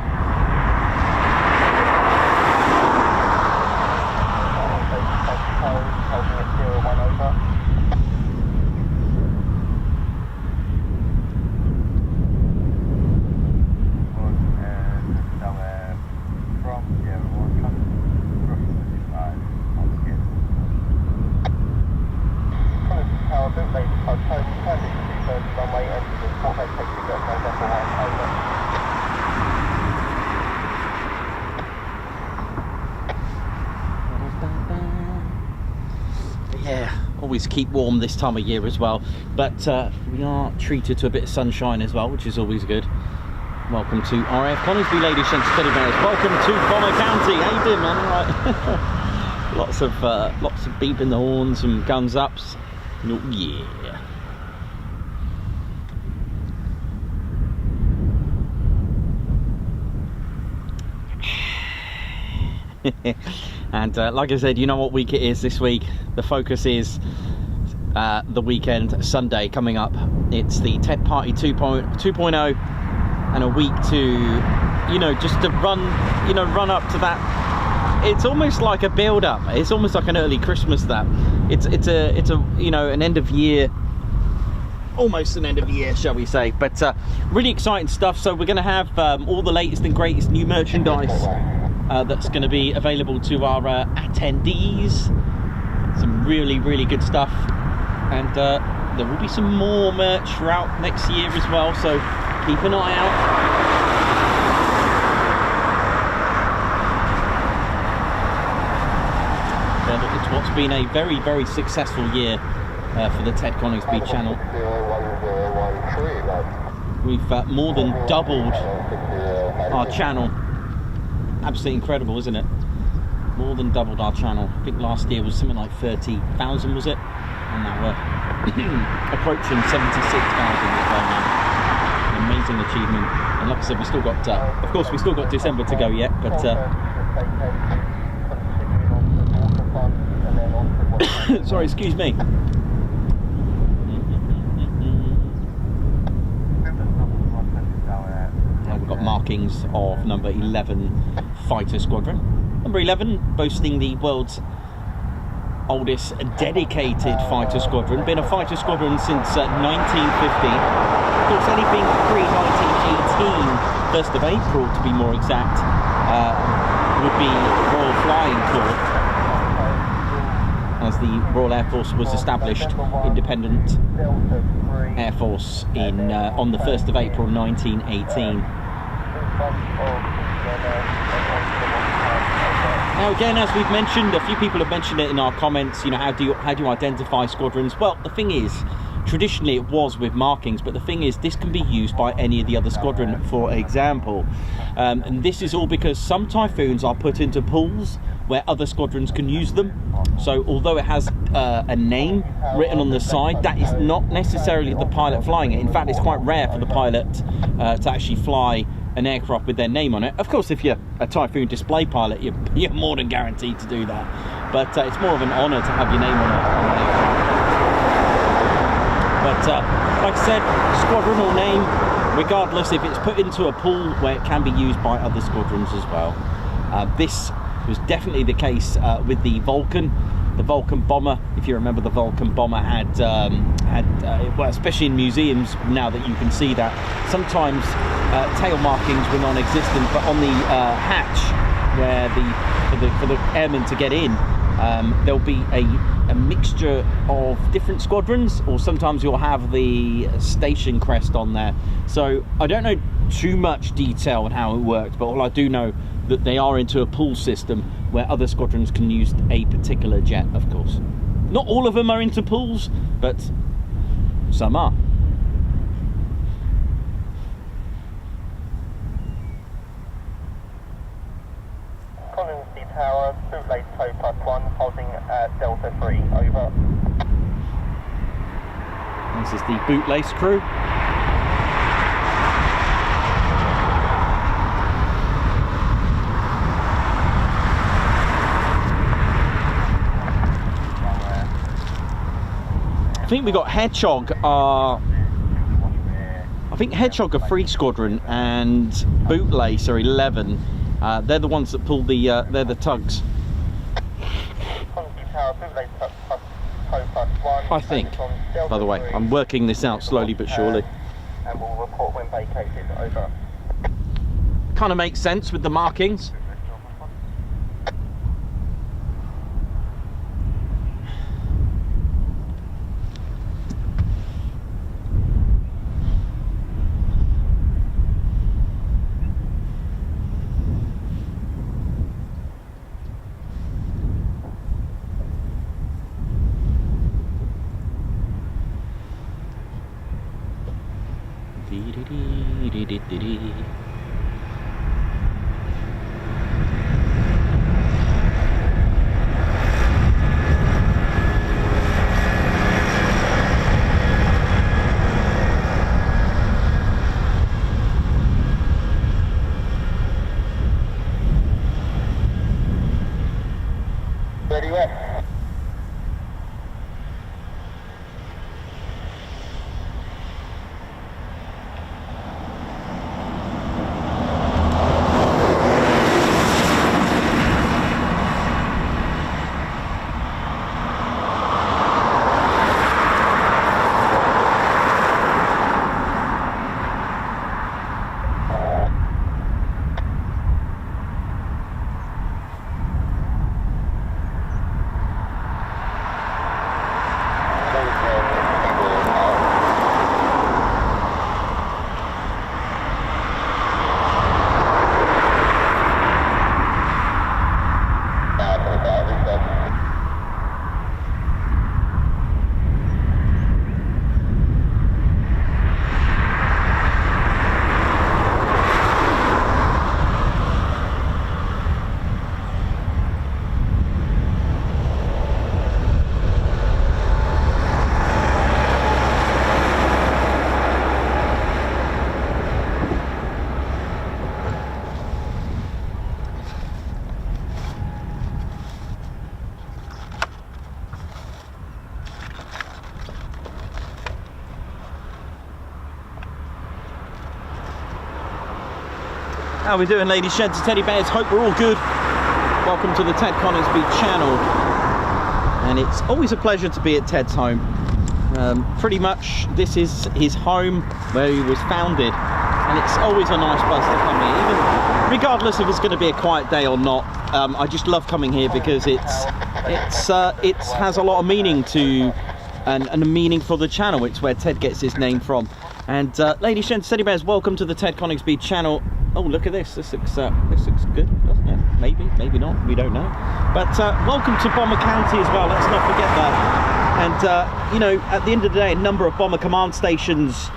Speaker 1: Always keep warm this time of year as well, but we are treated to a bit of sunshine as well, which is always good. Welcome to RAF Coningsby, ladies and teddy bears. Welcome to Bomber County. How you doing, man? All right. lots of beeping the horns and guns ups. Oh, yeah. And like I said, you know what week it is this week. The focus is the weekend, Sunday coming up. It's the TED Party 2.0, and a week to, you know, just to run up to that. It's almost like a build up. It's almost like an early Christmas. That it's a you know, an end of year, almost an end of year, shall we say. But really exciting stuff. So we're going to have all the latest and greatest new merchandise that's going to be available to our attendees. Some really good stuff, and there will be some more merch throughout next year as well, so keep an eye out. It's what's been a very successful year for the Ted Coningsby channel. We've more than doubled our channel. Absolutely incredible, isn't it? More than doubled our channel. I think last year was something like 30,000, was it? And now we're approaching 76,000 as well now. An amazing achievement. And like I said, we still got, of course, we still got December to go yet, but sorry, excuse me. We've got markings of number 11 Fighter Squadron. Number 11, boasting the world's oldest dedicated fighter squadron. Been a fighter squadron since 1950. Of course, anything pre-1918, 1st of April to be more exact, would be Royal Flying Corps, as the Royal Air Force was established, independent Air Force, in on the 1st of April 1918. Now again, as we've mentioned, a few people have mentioned it in our comments, you know, how do you identify squadrons? Well, the thing is, traditionally it was with markings, but the thing is, this can be used by any of the other squadron, for example. And this is all because some Typhoons are put into pools where other squadrons can use them. So although it has a name written on the side, that is not necessarily the pilot flying it. In fact, it's quite rare for the pilot to actually fly an aircraft with their name on it. Of course, if you're a Typhoon display pilot, you're more than guaranteed to do that. But it's more of an honour to have your name on an aircraft. But like I said, squadron or name, regardless, if it's put into a pool where it can be used by other squadrons as well. This was definitely the case with the Vulcan. The Vulcan bomber, if you remember, the Vulcan bomber had well, especially in museums now that you can see that, sometimes tail markings were non-existent, but on the hatch where for the airmen to get in, there'll be a mixture of different squadrons, or sometimes you'll have the station crest on there. So I don't know too much detail on how it works, but all I do know that they are into a pool system where other squadrons can use a particular jet, of course. Not all of them are into pools, but some are.
Speaker 2: Tower, bootlace tow +1, holding at Delta 3, over.
Speaker 1: This is the bootlace crew. I think we got Hedgehog, I think Hedgehog are 3 squadron and Bootlace are 11. They're the ones that pull the, they're the tugs. I think, by the way, I'm working this out slowly but surely.
Speaker 2: And we'll report when vacated, over.
Speaker 1: Kind of makes sense with the markings.
Speaker 2: Ready, wet.
Speaker 1: How are we doing, ladies, gents and teddy bears? Hope we're all good. Welcome to the Ted Coningsby channel. And it's always a pleasure to be at Ted's home. Pretty much this is his home where he was founded. And it's always a nice place to come here. Even regardless if it's going to be a quiet day or not, I just love coming here because it has a lot of meaning to and a meaning for the channel. It's where Ted gets his name from. And ladies, gents, teddy bears, welcome to the Ted Coningsby channel. Oh, look at this. This looks good, doesn't it? Maybe not. We don't know. But welcome to Bomber County as well. Let's not forget that. And you know, at the end of the day, a number of bomber command stations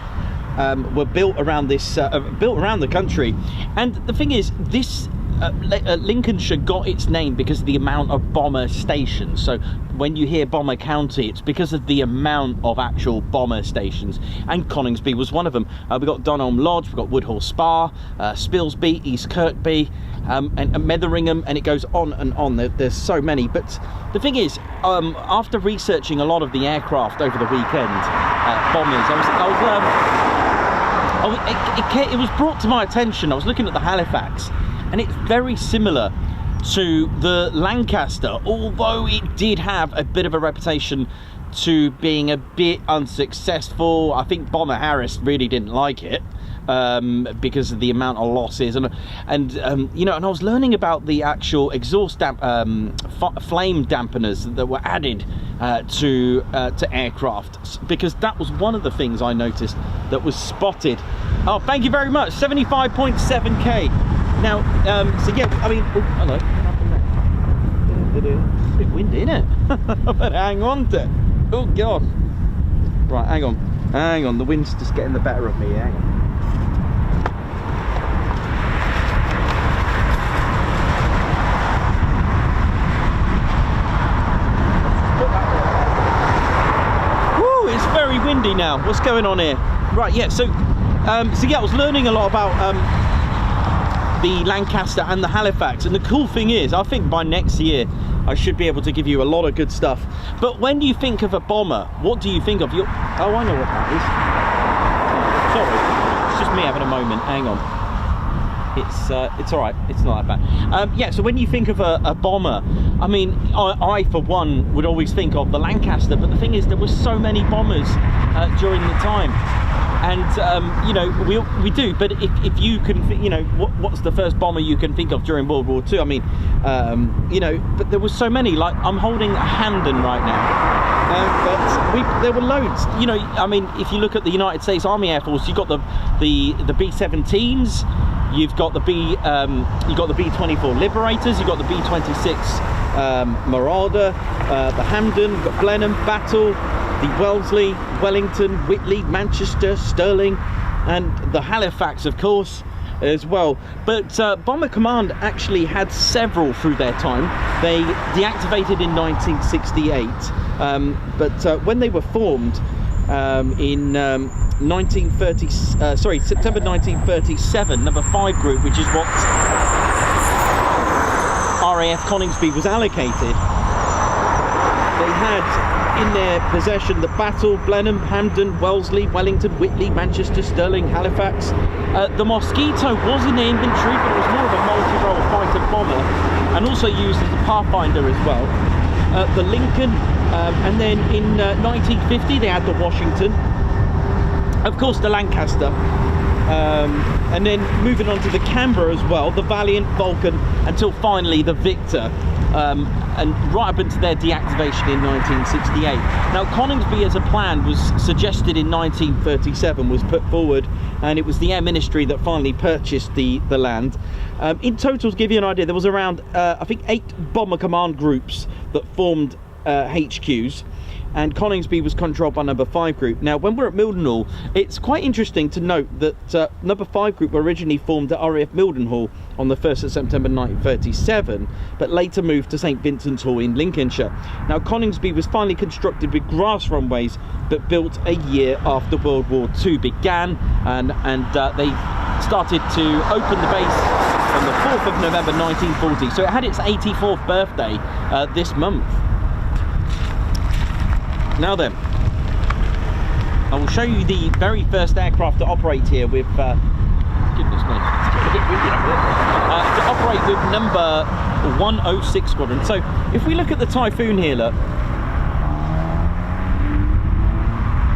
Speaker 1: were built around this, built around the country. And the thing is, this Lincolnshire got its name because of the amount of bomber stations. So when you hear Bomber County, it's because of the amount of actual bomber stations, and Coningsby was one of them. We've got Dunholm Lodge, we've got Woodhall Spa, Spilsby, East Kirkby, and Metheringham, and it goes on and on. There's so many. But the thing is, after researching a lot of the aircraft over the weekend, bombers, it was brought to my attention. I was looking at the Halifax, and it's very similar to the Lancaster, although it did have a bit of a reputation to being a bit unsuccessful. I think Bomber Harris really didn't like it because of the amount of losses, and you know, and I was learning about the actual exhaust flame dampeners that were added to aircraft, because that was one of the things I noticed that was spotted. Oh, thank you very much. 75.7k. Now, so yeah, I mean, oh, hello, what happened there? It's a bit windy, isn't it? I better hang on to it. Oh, God. Right, hang on, the wind's just getting the better of me, hang on. now? What's going on here? Right, yeah, so yeah, I was learning a lot about the Lancaster and the Halifax, and the cool thing is, I think by next year I should be able to give you a lot of good stuff. But when you think of a bomber, what do you think of? Oh, I know what that is. Sorry, it's just me having a moment. Hang on. It's all right. It's not that bad. Yeah. So when you think of a bomber, I mean, I for one would always think of the Lancaster. But the thing is, there were so many bombers during the time, and you know, we do. But if you can, you know, what's the first bomber you can think of during World War II? I mean, you know, but there were so many. Like, I'm holding a Hampden right now. But there were loads, you know. I mean, if you look at the United States Army Air Force, you've got the B-17s, you've got the B-24 Liberators, you've got the B-26 Marauder, the Hampden, you've got Blenheim, Battle, the Wellesley, Wellington, Whitley, Manchester, Stirling, and the Halifax, of course, as well. But Bomber Command actually had several through their time. They deactivated in 1968, but when they were formed in September 1937, number 5 group, which is what RAF Coningsby was allocated, they had in their possession the Battle, Blenheim, Hampden, Wellesley, Wellington, Whitley, Manchester, Stirling, Halifax. The Mosquito was in the infantry, but it was more of a multi-role fighter bomber, and also used as a pathfinder as well. The Lincoln, and then in 1950 they had the Washington, of course the Lancaster, and then moving on to the Canberra as well, the Valiant, Vulcan, until finally the Victor, and right up into their deactivation in 1968. Now, Coningsby as a plan was suggested in 1937, was put forward, and it was the Air Ministry that finally purchased the land. In total, to give you an idea, there was around I think 8 bomber command groups that formed HQs, and Coningsby was controlled by number 5 group. Now, when we're at Mildenhall, it's quite interesting to note that number 5 group were originally formed at RAF Mildenhall on the 1st of September 1937, but later moved to St Vincent's Hall in Lincolnshire. Now, Coningsby was finally constructed with grass runways, but built a year after World War II began, and they started to open the base on the 4th of November 1940. So it had its 84th birthday this month. Now then, I will show you the very first aircraft to operate here with, goodness me, to operate with number 106 Squadron. So if we look at the Typhoon here, look,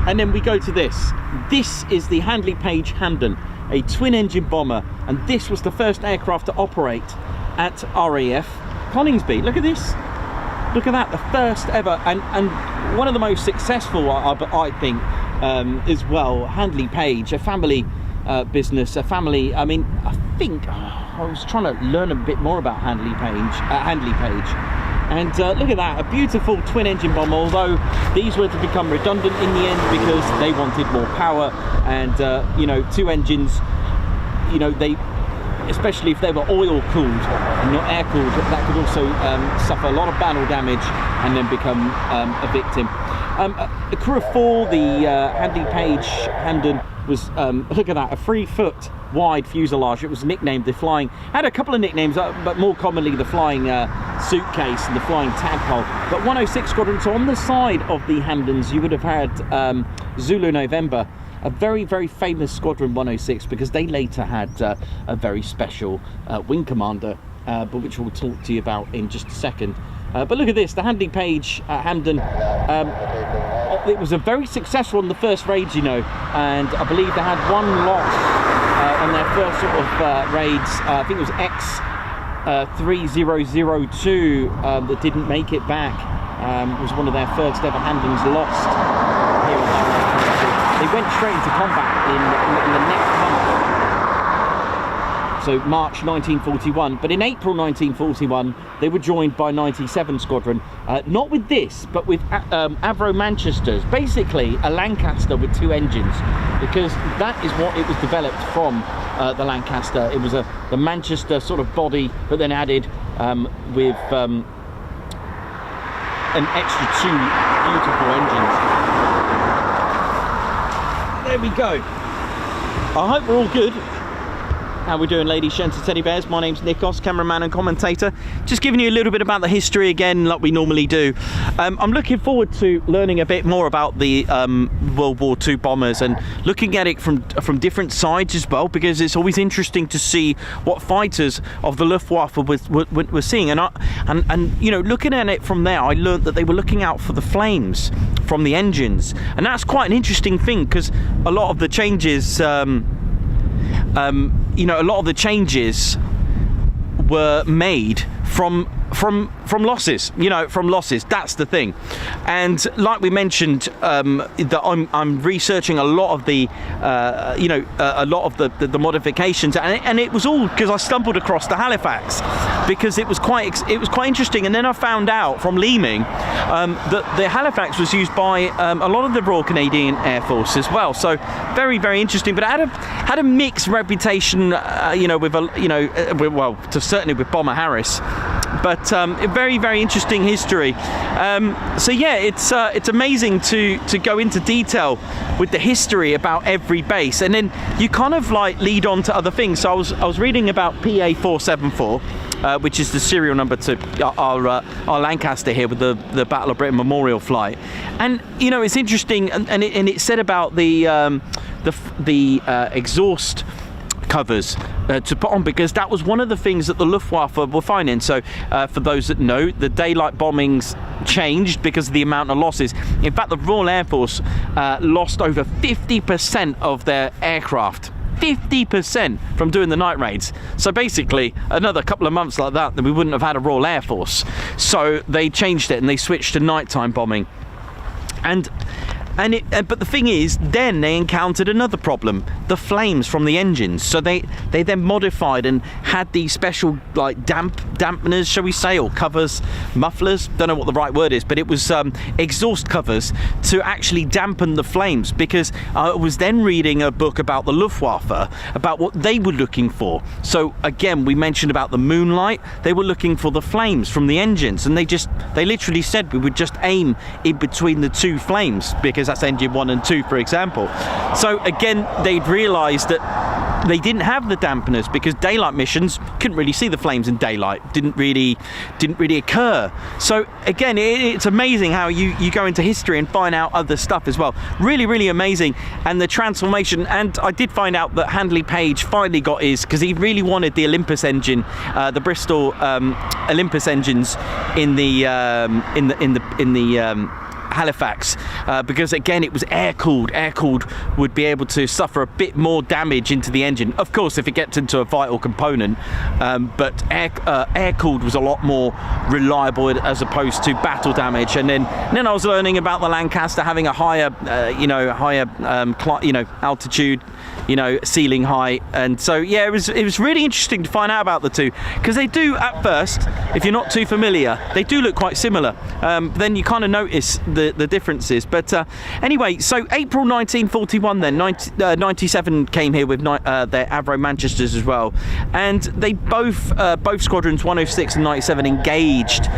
Speaker 1: and then we go to this. This is the Handley Page Hampden, a twin-engine bomber, and this was the first aircraft to operate at RAF Coningsby. Look at this. Look at that, the first ever, and one of the most successful, I think, as well. Handley Page, a family business, a family. I mean, I think I was trying to learn a bit more about Handley Page, and look at that, a beautiful twin-engine bomber. Although these were to become redundant in the end because they wanted more power, and you know, 2 engines, you know, they, especially if they were oil cooled and not air cooled, that could also suffer a lot of battle damage and then become a victim. A crew of 4, the Handley Page Hampden was, look at that, a 3-foot wide fuselage. It was nicknamed the Flying, had a couple of nicknames, but more commonly the Flying Suitcase and the Flying Tadpole. But 106 Squadron, so on the side of the Hampdens you would have had Zulu November, a very, very famous Squadron 106, because they later had a very special wing commander, but which we'll talk to you about in just a second. But look at this, the Handley Page Hampden. It was a very successful on the first raids, you know, and I believe they had 1 loss on their first sort of raids. I think it was X3002 that didn't make it back. It was one of their first ever Hampdens lost here in the They went straight into combat in the next month, so March 1941. But in April 1941, they were joined by 97 Squadron, not with this, but with Avro Manchesters, basically a Lancaster with 2 engines, because that is what it was developed from, the Lancaster. It was the Manchester sort of body, but then added with an extra 2 beautiful engines. there we go. I hope we're all good. How we doing, ladies, gents, and teddy bears? My name's Nikos, cameraman and commentator. Just giving you a little bit about the history again, like we normally do. I'm looking forward to learning a bit more about the World War II bombers and looking at it from different sides as well, because it's always interesting to see what fighters of the Luftwaffe were seeing. And you know, looking at it from there, I learned that they were looking out for the flames from the engines, and that's quite an interesting thing, because a lot of the changes. You know, a lot of the changes were made from losses, you know, from losses. That's the thing. And like we mentioned, that I'm researching a lot of the you know, a lot of the modifications, and it was all because I stumbled across the Halifax, because it was quite interesting. And then I found out from Leeming that the Halifax was used by a lot of the Royal Canadian Air Force as well. So very, very interesting. But it had a mixed reputation, you know, with well, certainly with Bomber Harris. But a very, very interesting history. So yeah, it's amazing to go into detail with the history about every base, and then you kind of like lead on to other things. So I was reading about PA474, which is the serial number to our Lancaster here with the Battle of Britain Memorial flight, and you know, it's interesting, and it said about the exhaust covers to put on, because that was one of the things that the Luftwaffe were finding. So for those that know, the daylight bombings changed because of the amount of losses. In fact, the Royal Air Force lost over 50% of their aircraft. 50% from doing the night raids. So basically another couple of months like that, then we wouldn't have had a Royal Air Force. So they changed it and they switched to nighttime bombing. But the thing is, then they encountered another problem: the flames from the engines. So they then modified and had these special like dampeners, shall we say, or covers, mufflers. Don't know what the right word is, but it was exhaust covers to actually dampen the flames. Because I was then reading a book about the Luftwaffe, about what they were looking for. So again, we mentioned about the moonlight. They were looking for the flames from the engines, and they literally said we would just aim in between the two flames, because that's engine 1 and 2, for example. So again, they'd realised that they didn't have the dampeners, because daylight missions couldn't really see the flames in daylight. Didn't really occur. So again, it's amazing how you go into history and find out other stuff as well. Really, really amazing. And the transformation. And I did find out that Handley Page finally got his, because he really wanted the Olympus engine, the Bristol Olympus engines in the Halifax, because again it was air cooled. Air cooled would be able to suffer a bit more damage into the engine, of course, if it gets into a vital component, but air cooled was a lot more reliable as opposed to battle damage. And then I was learning about the Lancaster having a higher altitude, ceiling height. And so yeah, it was really interesting to find out about the two, because they do, at first, if you're not too familiar, they do look quite similar. Then you kind of notice the differences. But anyway, so April 1941, then 97 came here with their Avro Manchesters as well, and they both squadrons 106 and 97 engaged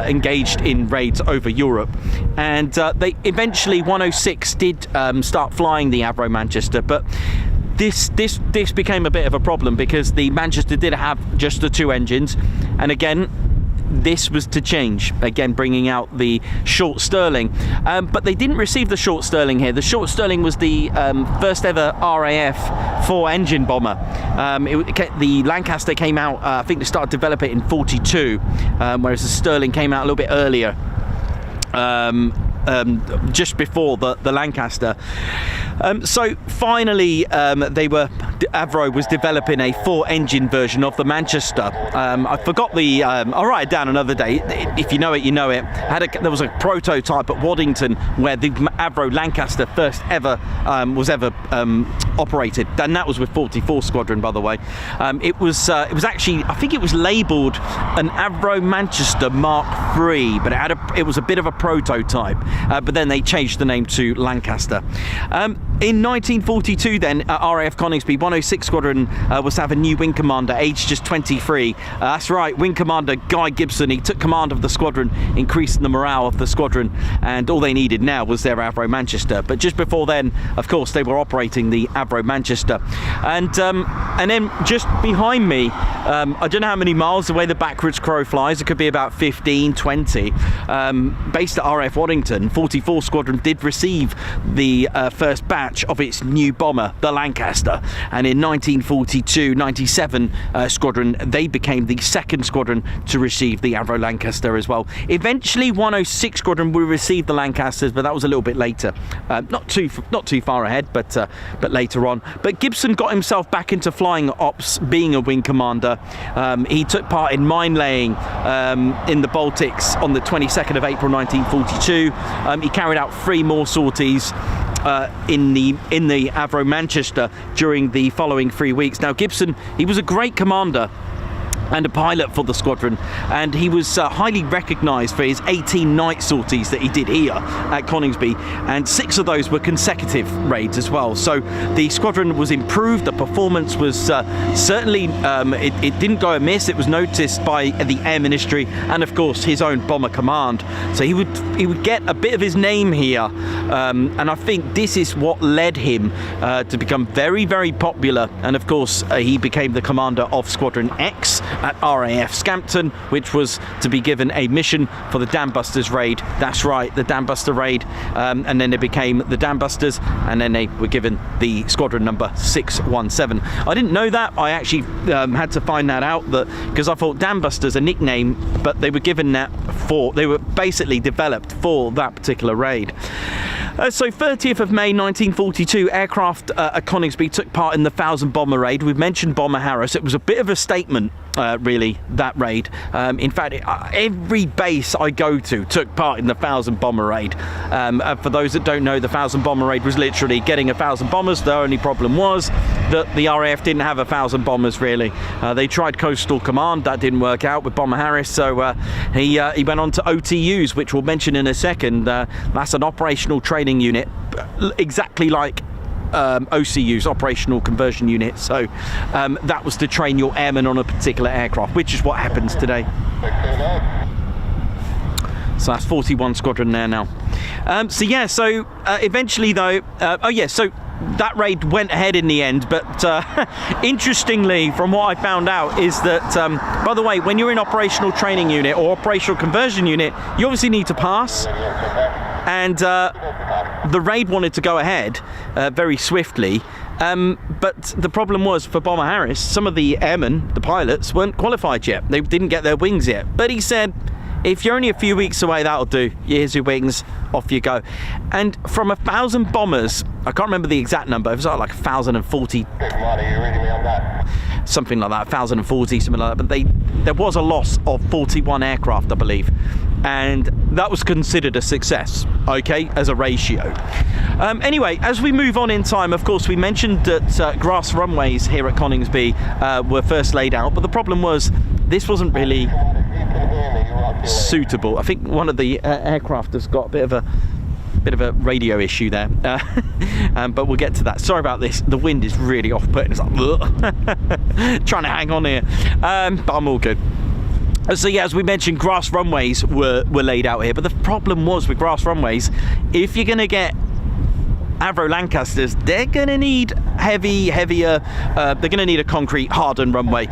Speaker 1: engaged in raids over Europe, and they eventually 106 did start flying the Avro Manchester, but this became a bit of a problem, because the Manchester did have just the two engines, and again this was to change, again bringing out the short Stirling, but they didn't receive the short Stirling here. The short Stirling was the first ever RAF 4 engine bomber. The Lancaster came out, I think they started to develop it in 42, whereas the Stirling came out a little bit earlier, just before the Lancaster. So finally, Avro was developing a 4-engine version of the Manchester. I forgot I'll write it down another day. If you know it, you know it. There was a prototype at Waddington where the Avro Lancaster first ever was operated, and that was with 44 Squadron, by the way. It was actually, I think it was labelled an Avro Manchester Mark III, but it was a bit of a prototype. But then they changed the name to Lancaster. In 1942 then, at RAF Coningsby, 106 Squadron was to have a new wing commander, aged just 23. That's right, Wing Commander Guy Gibson. He took command of the squadron, increasing the morale of the squadron, and all they needed now was their Avro Manchester. But just before then, of course, they were operating the Avro Manchester. And then just behind me, I don't know how many miles away the backwards crow flies, it could be about 15, 20, based at RAF Waddington, 44 Squadron did receive the first batch of its new bomber, the Lancaster, and in 1942, 97 Squadron, they became the second squadron to receive the Avro Lancaster as well. Eventually 106 Squadron will receive the Lancasters, but that was a little bit later, not too far ahead, but later on. But Gibson got himself back into flying ops, being a wing commander. He took part in mine laying in the Baltics on the 22nd of April 1942. He carried out 3 more sorties in the Avro Manchester during the following 3 weeks. Now Gibson, he was a great commander and a pilot for the squadron, and he was highly recognised for his 18 night sorties that he did here at Coningsby, and 6 of those were consecutive raids as well. So the squadron was improved, the performance was certainly, it didn't go amiss. It was noticed by the Air Ministry and of course his own bomber command. So he would get a bit of his name here, and I think this is what led him to become very, very popular, and of course he became the commander of Squadron X at RAF Scampton, which was to be given a mission for the Dambusters raid. That's right, the Dambuster raid, and then they became the Dambusters, and then they were given the squadron number 617. I didn't know that. I actually had to find that out, because I thought Dambusters a nickname, but they were given that they were basically developed for that particular raid. So 30th of May 1942, aircraft at Coningsby took part in the 1,000 bomber raid. We've mentioned Bomber Harris. It was a bit of a statement, really, that raid. In fact, every base I go to took part in the 1,000 bomber raid. For those that don't know, the 1,000 bomber raid was literally getting 1,000 bombers. The only problem was that the RAF didn't have 1,000 bombers, really. They tried Coastal Command. That didn't work out with Bomber Harris, so he went on to OTUs, which we'll mention in a second. That's an operational training unit, exactly like OCU's, operational conversion unit. So that was to train your airmen on a particular aircraft, which is what happens today. So that's 41 Squadron there now. So yeah, so eventually though, so that raid went ahead in the end, but interestingly, from what I found out, is that, by the way, when you're in operational training unit or operational conversion unit, you obviously need to pass. And the raid wanted to go ahead very swiftly, but the problem was for Bomber Harris, some of the airmen, the pilots, weren't qualified yet. They didn't get their wings yet. But he said, if you're only a few weeks away, that'll do. Here's your wings, off you go. And from 1,000 bombers, I can't remember the exact number, it was like 1,040. Something like that, 1,040, something like that. But there was a loss of 41 aircraft, I believe. And that was considered a success, okay, as a ratio. Anyway, as we move on in time, of course, we mentioned that grass runways here at Coningsby were first laid out, but the problem was this wasn't really suitable. I think one of the aircraft has got a bit of a radio issue there, but we'll get to that. Sorry about this. The wind is really off-putting. It's like trying to hang on here, but I'm all good. So yeah, as we mentioned, grass runways were laid out here, but the problem was with grass runways, if you're going to get Avro Lancasters, they're going to need heavier, they're going to need a concrete hardened runway.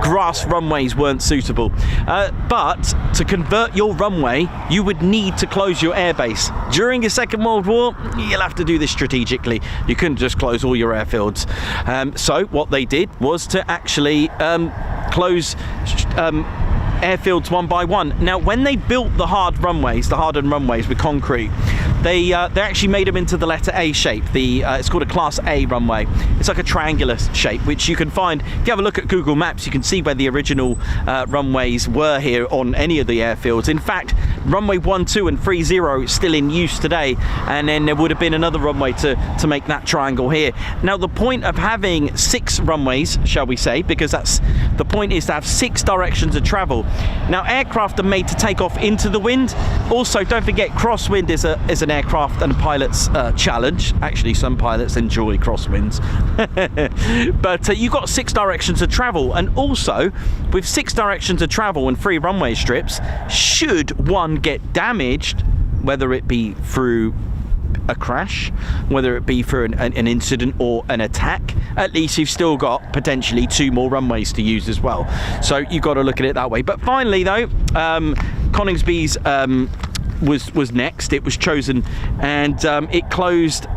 Speaker 1: Grass runways weren't suitable, but to convert your runway, you would need to close your airbase. During the Second World War, you'll have to do this strategically. You couldn't just close all your airfields. So what they did was to actually close airfields one by one. Now, when they built the hardened runways with concrete, they actually made them into the letter A shape. It's called a Class A runway. It's like a triangular shape, which you can find if you have a look at Google Maps. You can see where the original runways were here on any of the airfields. In fact, runway 1, 2 and 30 is still in use today, and then there would have been another runway to make that triangle here. Now, the point of having 6 runways, shall we say, because that's the point, is to have 6 directions of travel. Now, aircraft are made to take off into the wind. Also, don't forget, crosswind is an an aircraft and a pilot's challenge. Actually, some pilots enjoy crosswinds. But you've got 6 directions of travel, and also with 6 directions of travel and 3 runway strips, should one get damaged, whether it be through a crash, whether it be for an incident or an attack, at least you've still got potentially 2 more runways to use as well. So you've got to look at it that way. But finally though, Coningsby's was next. It was chosen, and it closed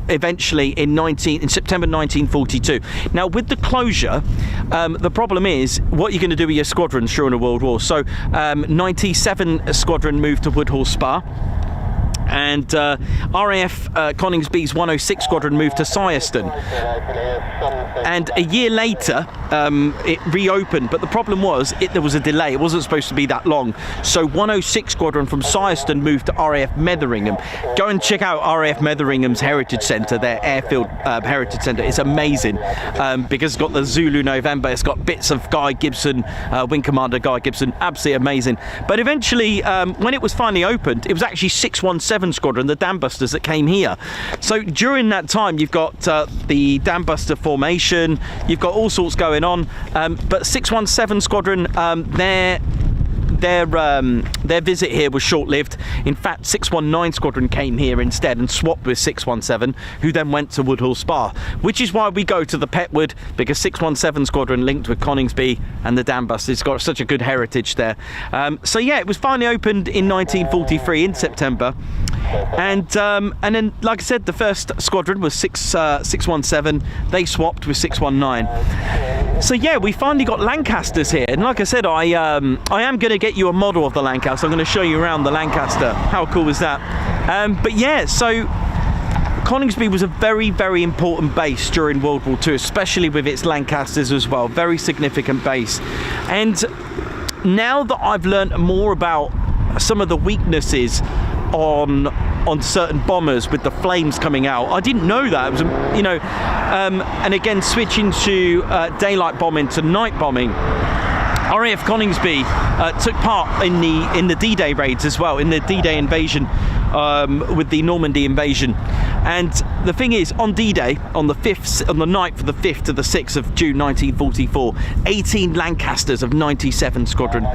Speaker 1: eventually in September 1942. Now with the closure, the problem is what you're going to do with your squadrons during a world war. So 97 Squadron moved to Woodhall Spa, and RAF Coningsby's 106 Squadron moved to Syerston, and a year later it reopened, but the problem was there was a delay. It wasn't supposed to be that long, so 106 Squadron from Syerston moved to RAF Metheringham. Go and check out RAF Metheringham's Heritage Centre, their airfield Heritage Centre. It's amazing because it's got the Zulu November, it's got bits of Guy Gibson, Wing Commander Guy Gibson, absolutely amazing. But eventually when it was finally opened, it was actually 617 Squadron, the Dambusters, that came here. So during that time you've got the Dambuster formation, you've got all sorts going on, but 617 Squadron, their visit here was short-lived. In fact, 619 Squadron came here instead and swapped with 617, who then went to Woodhall Spa, which is why we go to the Petwood, because 617 Squadron linked with Coningsby and the Dambusters. It's got such a good heritage there. So yeah, it was finally opened in 1943 in September, and then, like I said, the first squadron was 617. They swapped with 619. So yeah, we finally got Lancasters here, and like I said, I am going to get you a model of the Lancaster. I'm going to show you around the Lancaster. How cool is that? But yeah, so Coningsby was a very, very important base during World War II, especially with its Lancasters as well. Very significant base. And now that I've learned more about some of the weaknesses on certain bombers with the flames coming out, I didn't know that. It was, you know, and again, switching to daylight bombing to night bombing, RAF Coningsby took part in the D-Day raids as well, in the D-Day invasion, with the Normandy invasion. And the thing is, on D-Day, on the night for the 5th to the 6th of June 1944, 18 Lancasters of 97 Squadron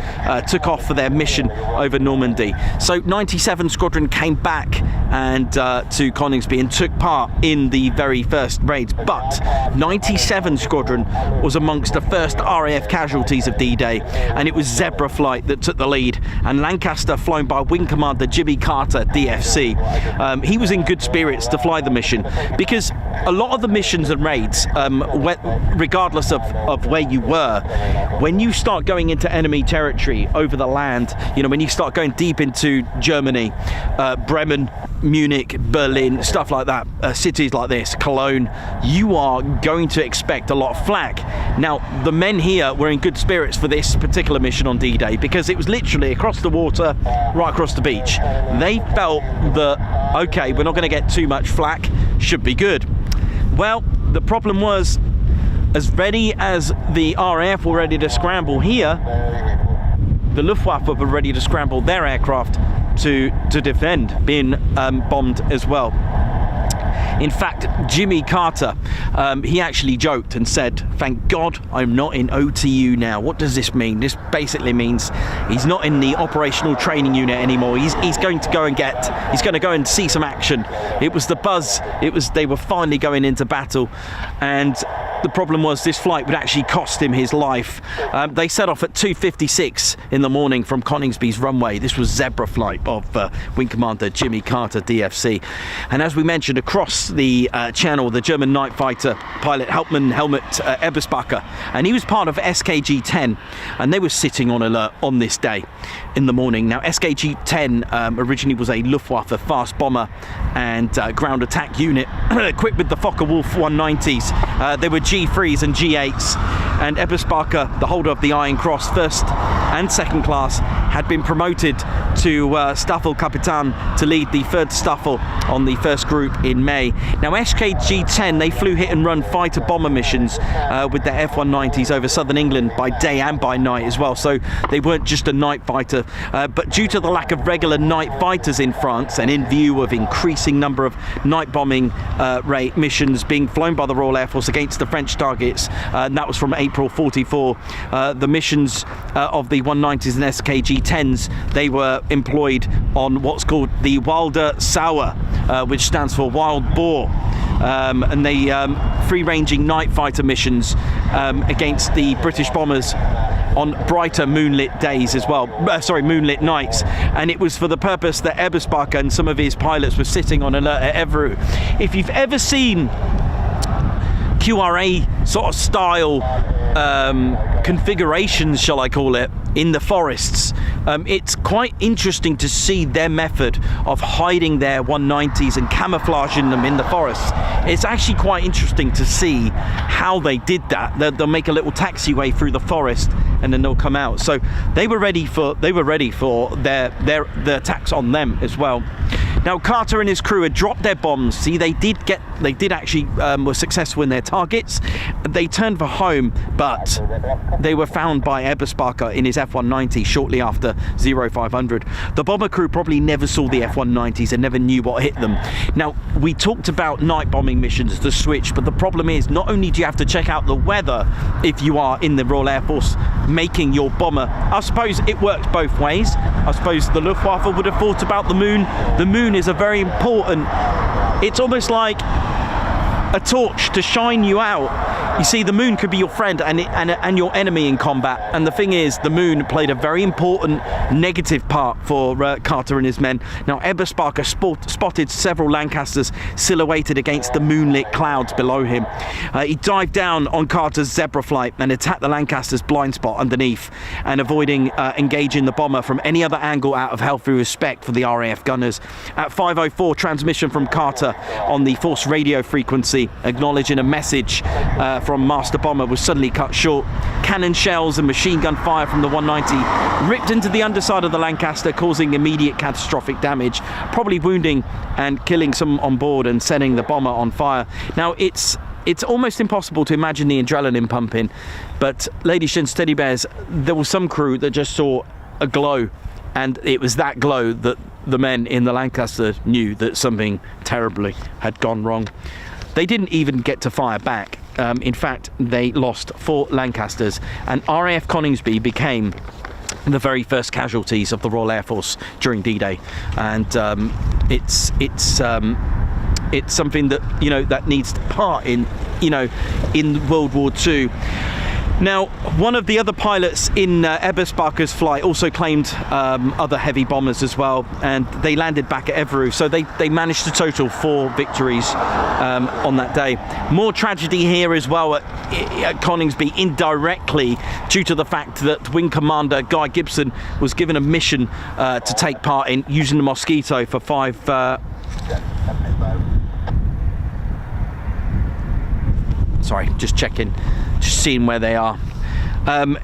Speaker 1: took off for their mission over Normandy. So 97 Squadron came back and to Coningsby and took part in the very first raids. But 97 Squadron was amongst the first RAF casualties of D-Day, and it was Zebra Flight that took the lead, and Lancaster, flown by Wing Commander Jimmy Carter, DFC. He was in good spirits to fly the mission, because a lot of the missions and raids, regardless of where you were, when you start going into enemy territory over the land, you know, when you start going deep into Germany, Bremen, Munich, Berlin, stuff like that, cities like this, Cologne, you are going to expect a lot of flak. Now, the men here were in good spirits for this particular mission on D-Day, because it was literally across the water, right across the beach. They felt that, okay, we're not going to get too much flak, should be good. Well, the problem was, as ready as the RAF were ready to scramble here, the Luftwaffe were ready to scramble their aircraft to defend, being bombed as well. In fact, Jimmy Carter, he actually joked and said, "Thank God I'm not in OTU now." What does this mean? This basically means he's not in the operational training unit anymore. He's going to go and see some action. It was the buzz. They were finally going into battle, and the problem was this flight would actually cost him his life. They set off at 2:56 in the morning from Coningsby's runway. This was Zebra Flight of Wing Commander Jimmy Carter, DFC. And as we mentioned, across the channel, the German night fighter pilot Hauptmann Helmut Eberspacher, and he was part of SKG-10, and they were sitting on alert on this day in the morning. Now, SKG-10 originally was a Luftwaffe fast bomber and ground attack unit equipped with the Focke-Wulf 190s. They were G3s and G8s, and Eberspacher, the holder of the Iron Cross, first and second class, had been promoted to Staffel Kapitan to lead the 3rd Staffel on the first group in May. Now SKG-10, they flew hit and run fighter bomber missions with their F-190s over southern England by day and by night as well, so they weren't just a night fighter, but due to the lack of regular night fighters in France and in view of increasing number of night bombing missions being flown by the Royal Air Force against the French targets, and that was from April 44, the missions of the 190s and SKG-10s, they were employed on what's called the Wilder Sauer, which stands for Wild Boar, and they free-ranging night fighter missions against the British bombers on brighter moonlit days as well, moonlit nights, and it was for the purpose that Eberspacher and some of his pilots were sitting on alert at Avro. If you've ever seen QRA sort of style configurations, shall I call it, in the forests, it's quite interesting to see their method of hiding their 190s and camouflaging them in the forests. It's actually quite interesting to see how they did that. They'll make a little taxiway through the forest and then they'll come out. So they were ready for their attacks on them as well. Now Carter and his crew had dropped their bombs. See, they did actually were successful in their targets. They turned for home, but they were found by Eberspacher in his F-190 shortly after 0500. The bomber crew probably never saw the F-190s and never knew what hit them. Now, we talked about night bombing missions, the switch, but the problem is not only do you have to check out the weather if you are in the Royal Air Force making your bomber. I suppose it works both ways. I suppose the Luftwaffe would have thought about the moon. The moon is a very important, it's almost like a torch to shine you out. You see, the moon could be your friend and your enemy in combat, and the thing is, the moon played a very important negative part for Carter and his men. Now Eberspacher spotted several Lancasters silhouetted against the moonlit clouds below him. He dived down on Carter's Zebra flight and attacked the Lancaster's blind spot underneath, and avoiding engaging the bomber from any other angle out of healthy respect for the RAF gunners. At 5:04, transmission from Carter on the force radio frequency acknowledging a message from Master Bomber was suddenly cut short. Cannon shells and machine gun fire from the 190 ripped into the underside of the Lancaster, causing immediate catastrophic damage, probably wounding and killing some on board and setting the bomber on fire. Now it's almost impossible to imagine the adrenaline pumping, but ladies and teddy bears, there was some crew that just saw a glow, and it was that glow that the men in the Lancaster knew that something terribly had gone wrong. They didn't even get to fire back. In fact, they lost 4 Lancasters, and RAF Coningsby became the very first casualties of the Royal Air Force during D-Day, and it's something that that needs to part in in World War II. Now, one of the other pilots in Eberspacher's flight also claimed other heavy bombers as well, and they landed back at Avro, so they managed to total 4 victories on that day. More tragedy here as well at Coningsby, indirectly due to the fact that Wing Commander Guy Gibson was given a mission to take part in using the Mosquito for 5 sorry, just checking, just seeing where they are.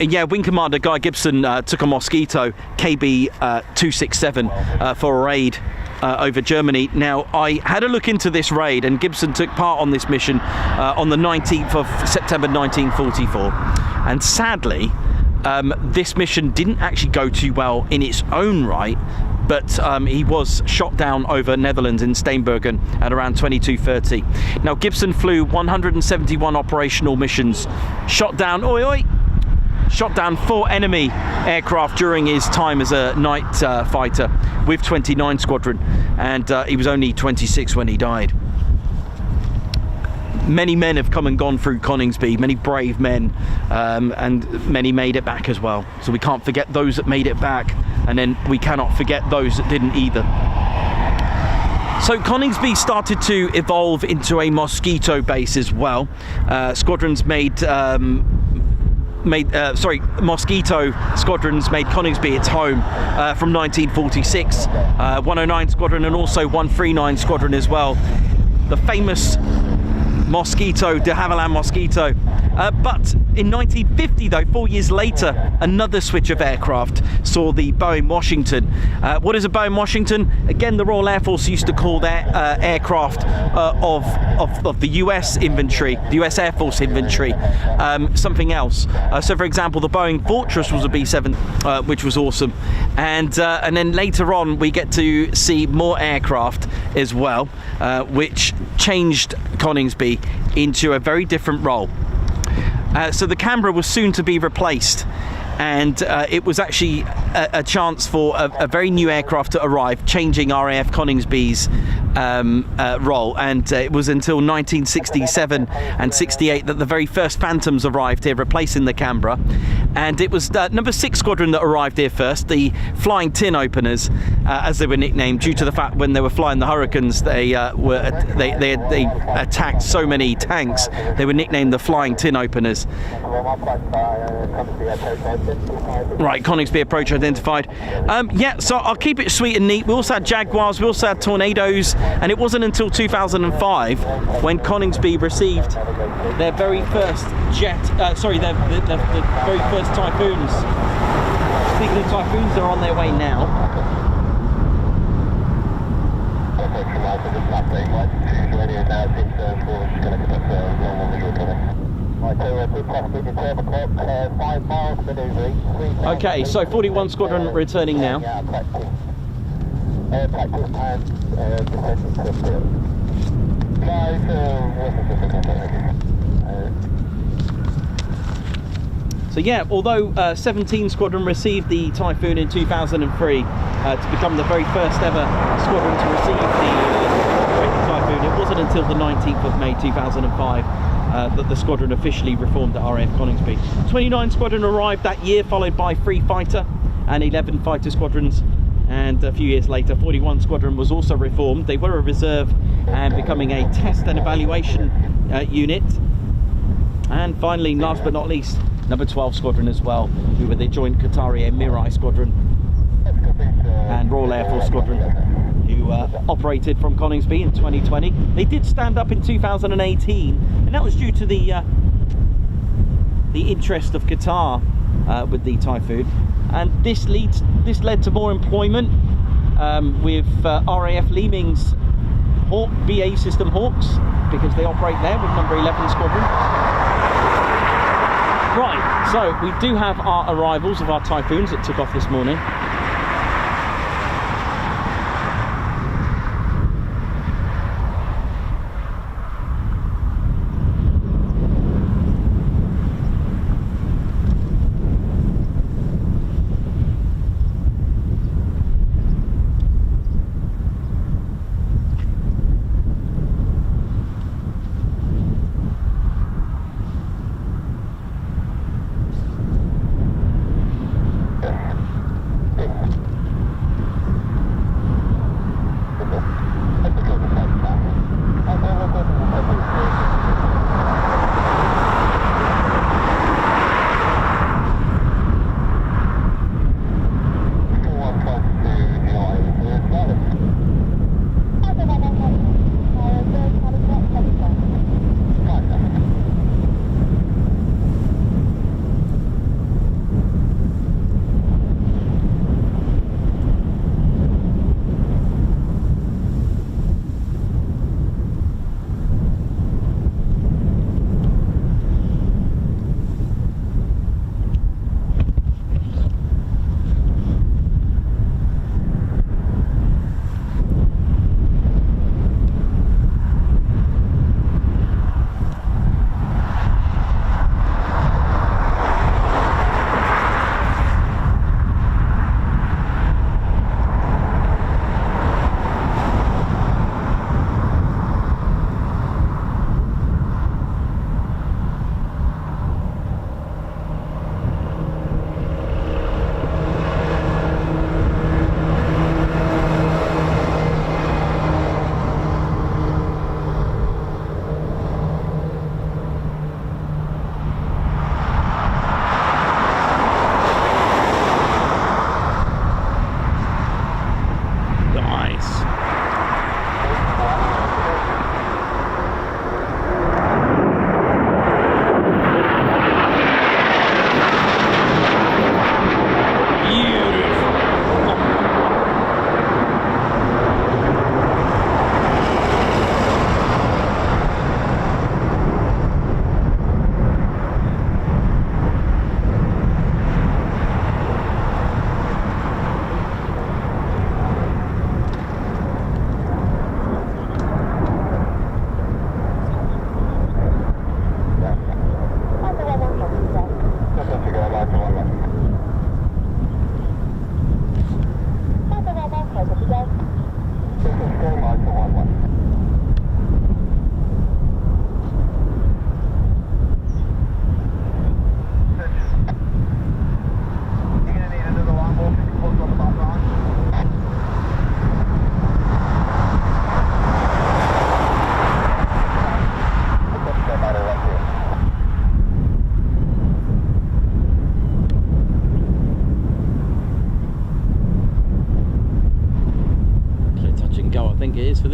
Speaker 1: Yeah, Wing Commander Guy Gibson took a Mosquito KB 267 for a raid over Germany. Now, I had a look into this raid, and Gibson took part on this mission on the 19th of September 1944, and sadly this mission didn't actually go too well in its own right, but he was shot down over Netherlands in Steenbergen at around 22:30. Now, Gibson flew 171 operational missions, shot down 4 enemy aircraft during his time as a night fighter with 29 Squadron, and he was only 26 when he died. Many men have come and gone through Coningsby, many brave men, and many made it back as well. So we can't forget those that made it back, and then we cannot forget those that didn't either. So Coningsby started to evolve into a Mosquito base as well. Squadrons Mosquito squadrons made Coningsby its home from 1946. 109 Squadron and also 139 Squadron as well. The famous Mosquito, de Havilland Mosquito, But in 1950, though, 4 years later, another switch of aircraft saw the Boeing Washington. What is a Boeing Washington? Again, the Royal Air Force used to call their aircraft of the US inventory, the US Air Force inventory, something else. So, for example, the Boeing Fortress was a B-7, which was awesome. And then later on, we get to see more aircraft as well, which changed Coningsby into a very different role. So the Canberra was soon to be replaced, and it was actually a chance for a very new aircraft to arrive, changing RAF Coningsby's role. And it was until 1967 and 68 that the very first Phantoms arrived here, replacing the Canberra. And it was number 6 Squadron that arrived here first, the Flying Tin Openers, as they were nicknamed, due to the fact when they were flying the Hurricanes, they attacked so many tanks. They were nicknamed the Flying Tin Openers. Right, Coningsby approach identified. Yeah, so I'll keep it sweet and neat. We also had Jaguars, we also had Tornadoes, and it wasn't until 2005 when Coningsby received their very first jet, their very first Typhoons. Speaking of Typhoons, they're on their way now. Okay, so 41 Squadron returning now. So yeah, although 17 Squadron received the Typhoon in 2003 to become the very first ever squadron to receive the Typhoon, it wasn't until the 19th of May 2005 that the squadron officially reformed at RAF Coningsby. 29 Squadron arrived that year, followed by 3 fighter and 11 fighter squadrons. And a few years later, 41 Squadron was also reformed. They were a reserve and becoming a test and evaluation unit. And finally, last but not least, number 12 Squadron as well, who were the joint Qatari Emirai Squadron and Royal Air Force Squadron, who operated from Coningsby in 2020. They did stand up in 2018, and that was due to the interest of Qatar with the Typhoon. And this led to more employment with RAF Leeming's Hawk BA system Hawks, because they operate there with number 11 Squadron. Right, so we do have our arrivals of our Typhoons that took off this morning.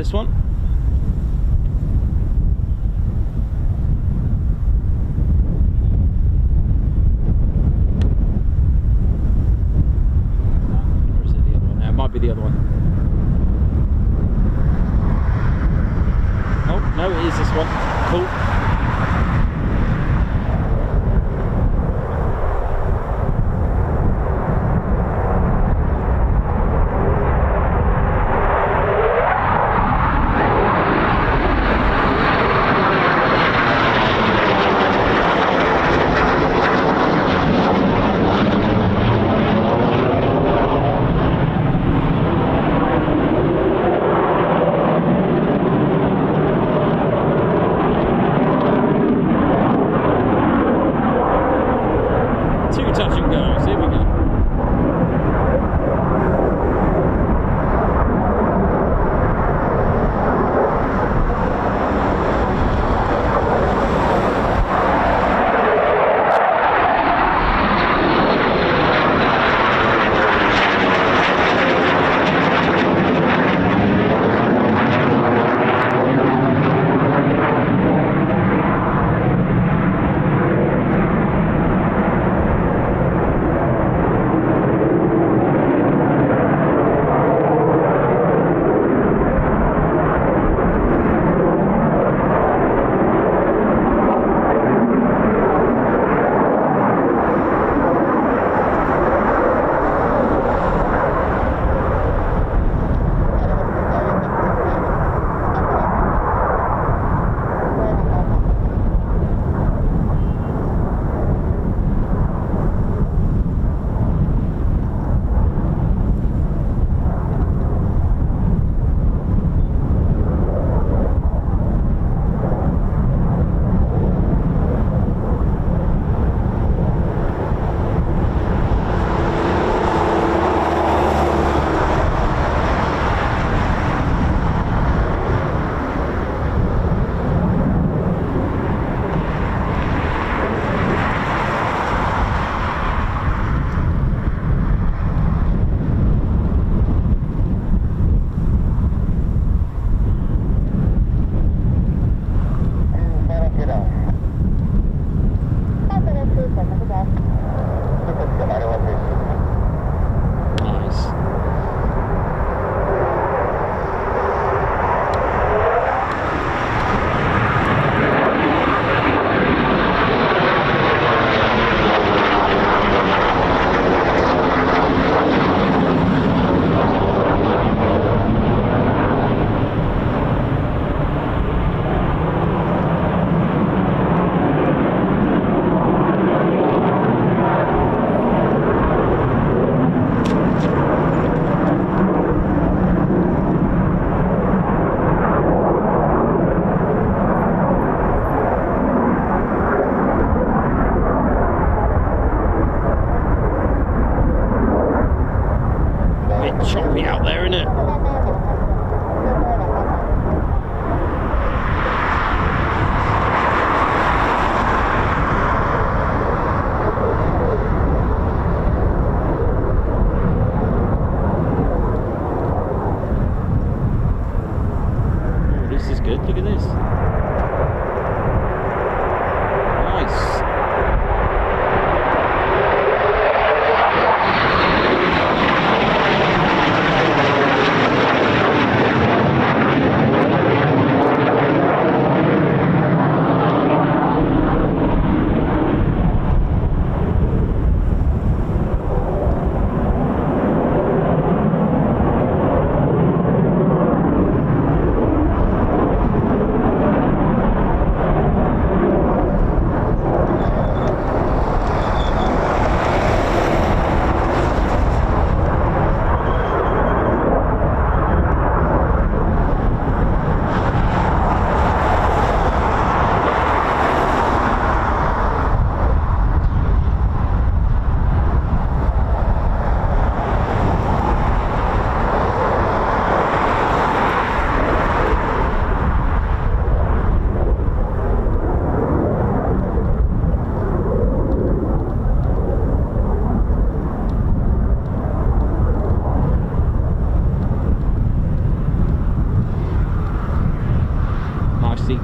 Speaker 1: this one. Or is it the other one? No, it might be the other one. Oh, no, it is this one. Cool.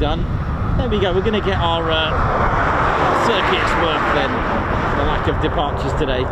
Speaker 1: done. There we go, we're going to get our circuits work then, the lack of departures today.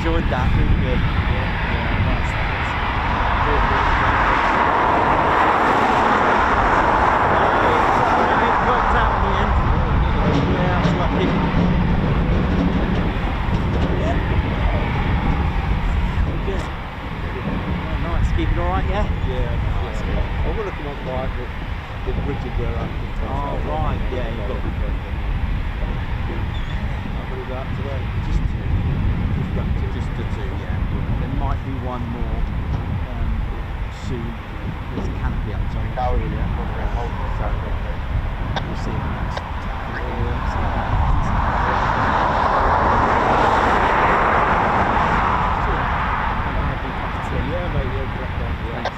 Speaker 1: enjoyed that. Really good.
Speaker 3: Yeah, nice.
Speaker 1: It worked out in the end. Yeah, I was lucky. Good. Oh, nice. Keeping all right, yeah?
Speaker 3: Yeah, nice. I want to come on quiet, but the rigid where I can tell.
Speaker 1: Oh, right. Yeah, you've got to be careful.
Speaker 3: How many that today? Just two.
Speaker 1: Just the two, yeah. There might be one more soon. There's a canopy up, so I'm not sure yet. So we'll see how that's
Speaker 3: Yeah, mate, yeah,
Speaker 1: Thanks.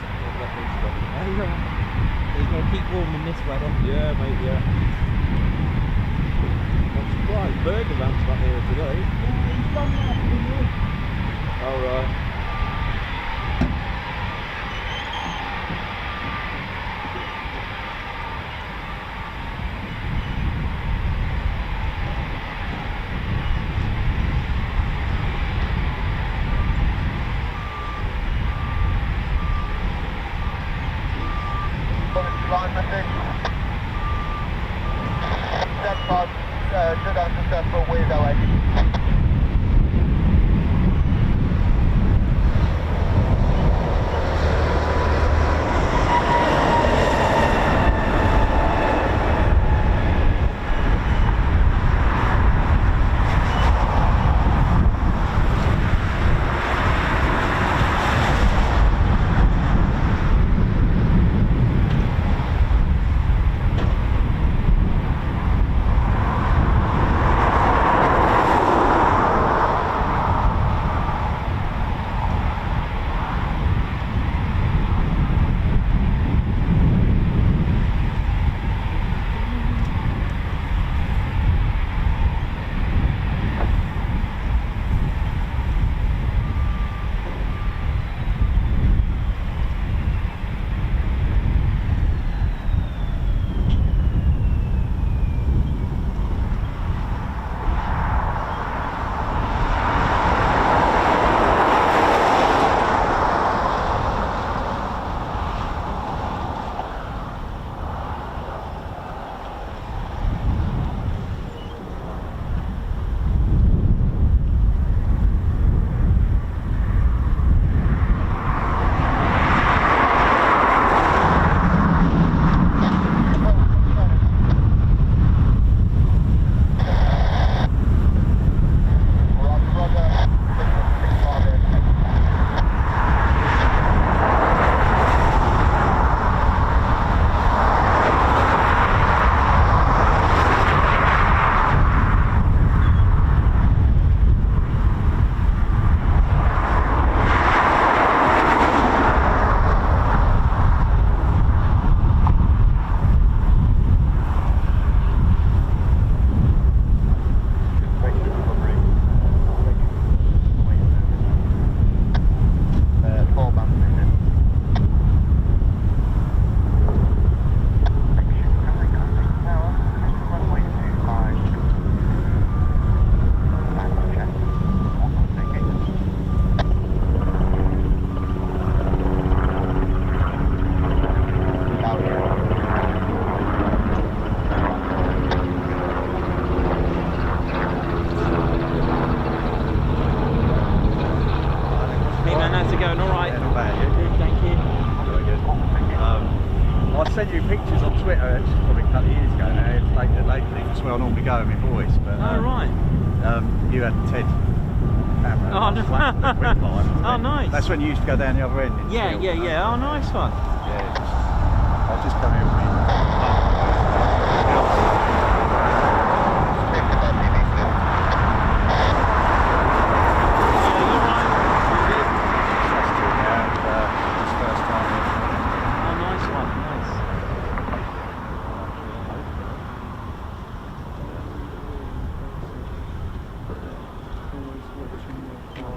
Speaker 3: yeah.
Speaker 1: You've got to keep warm in this weather.
Speaker 3: Yeah, mate, yeah. I'm surprised burger van's back here today. Alright.
Speaker 2: Line message. Step 5, should unsuccessful with OA.
Speaker 3: sent you pictures on Twitter, it's probably a couple of years ago now. It's lately, that's where I normally go with my voice. But,
Speaker 1: oh, right.
Speaker 3: You had Ted camera.
Speaker 1: Oh, no. Oh, nice.
Speaker 3: That's when you used to go down the other end.
Speaker 1: Yeah. Oh, nice one.
Speaker 3: Yeah, I'll just come here with me.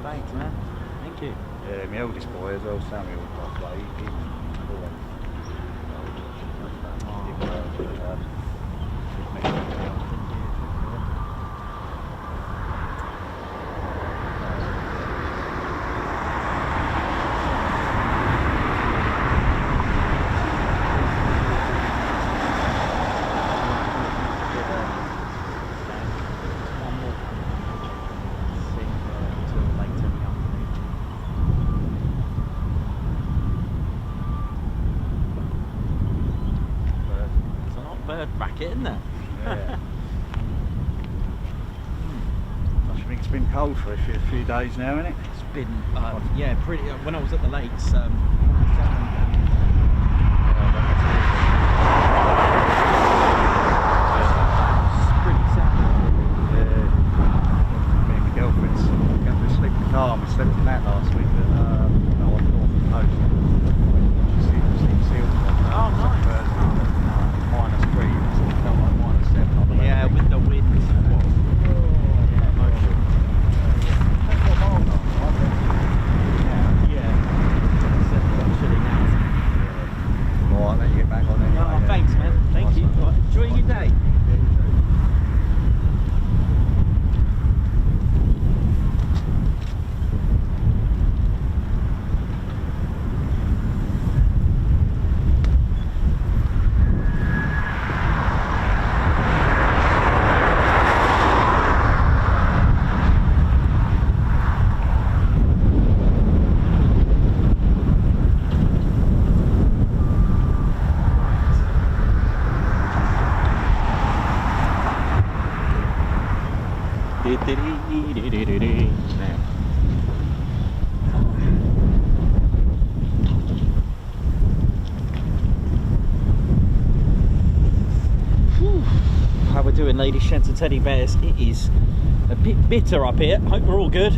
Speaker 1: Thanks, man. Thank you.
Speaker 3: Yeah, my eldest boy as well, Samuel, I play.
Speaker 1: jacket, isn't there?
Speaker 3: Yeah. I think it's been cold for a few days now, isn't it?
Speaker 1: It's been, yeah, pretty. When I was at the lakes,
Speaker 3: we slept in that last week at on the north coast.
Speaker 1: Oh, nice.
Speaker 3: -3, it felt like -7 on the
Speaker 1: yeah, with the wind.
Speaker 3: All right, let you get back on anyway.
Speaker 1: Oh, thanks, man. Thank you. Right, enjoy your day. How we're doing, ladies, gents and teddy bears? It is a bit bitter up here. Hope we're all good.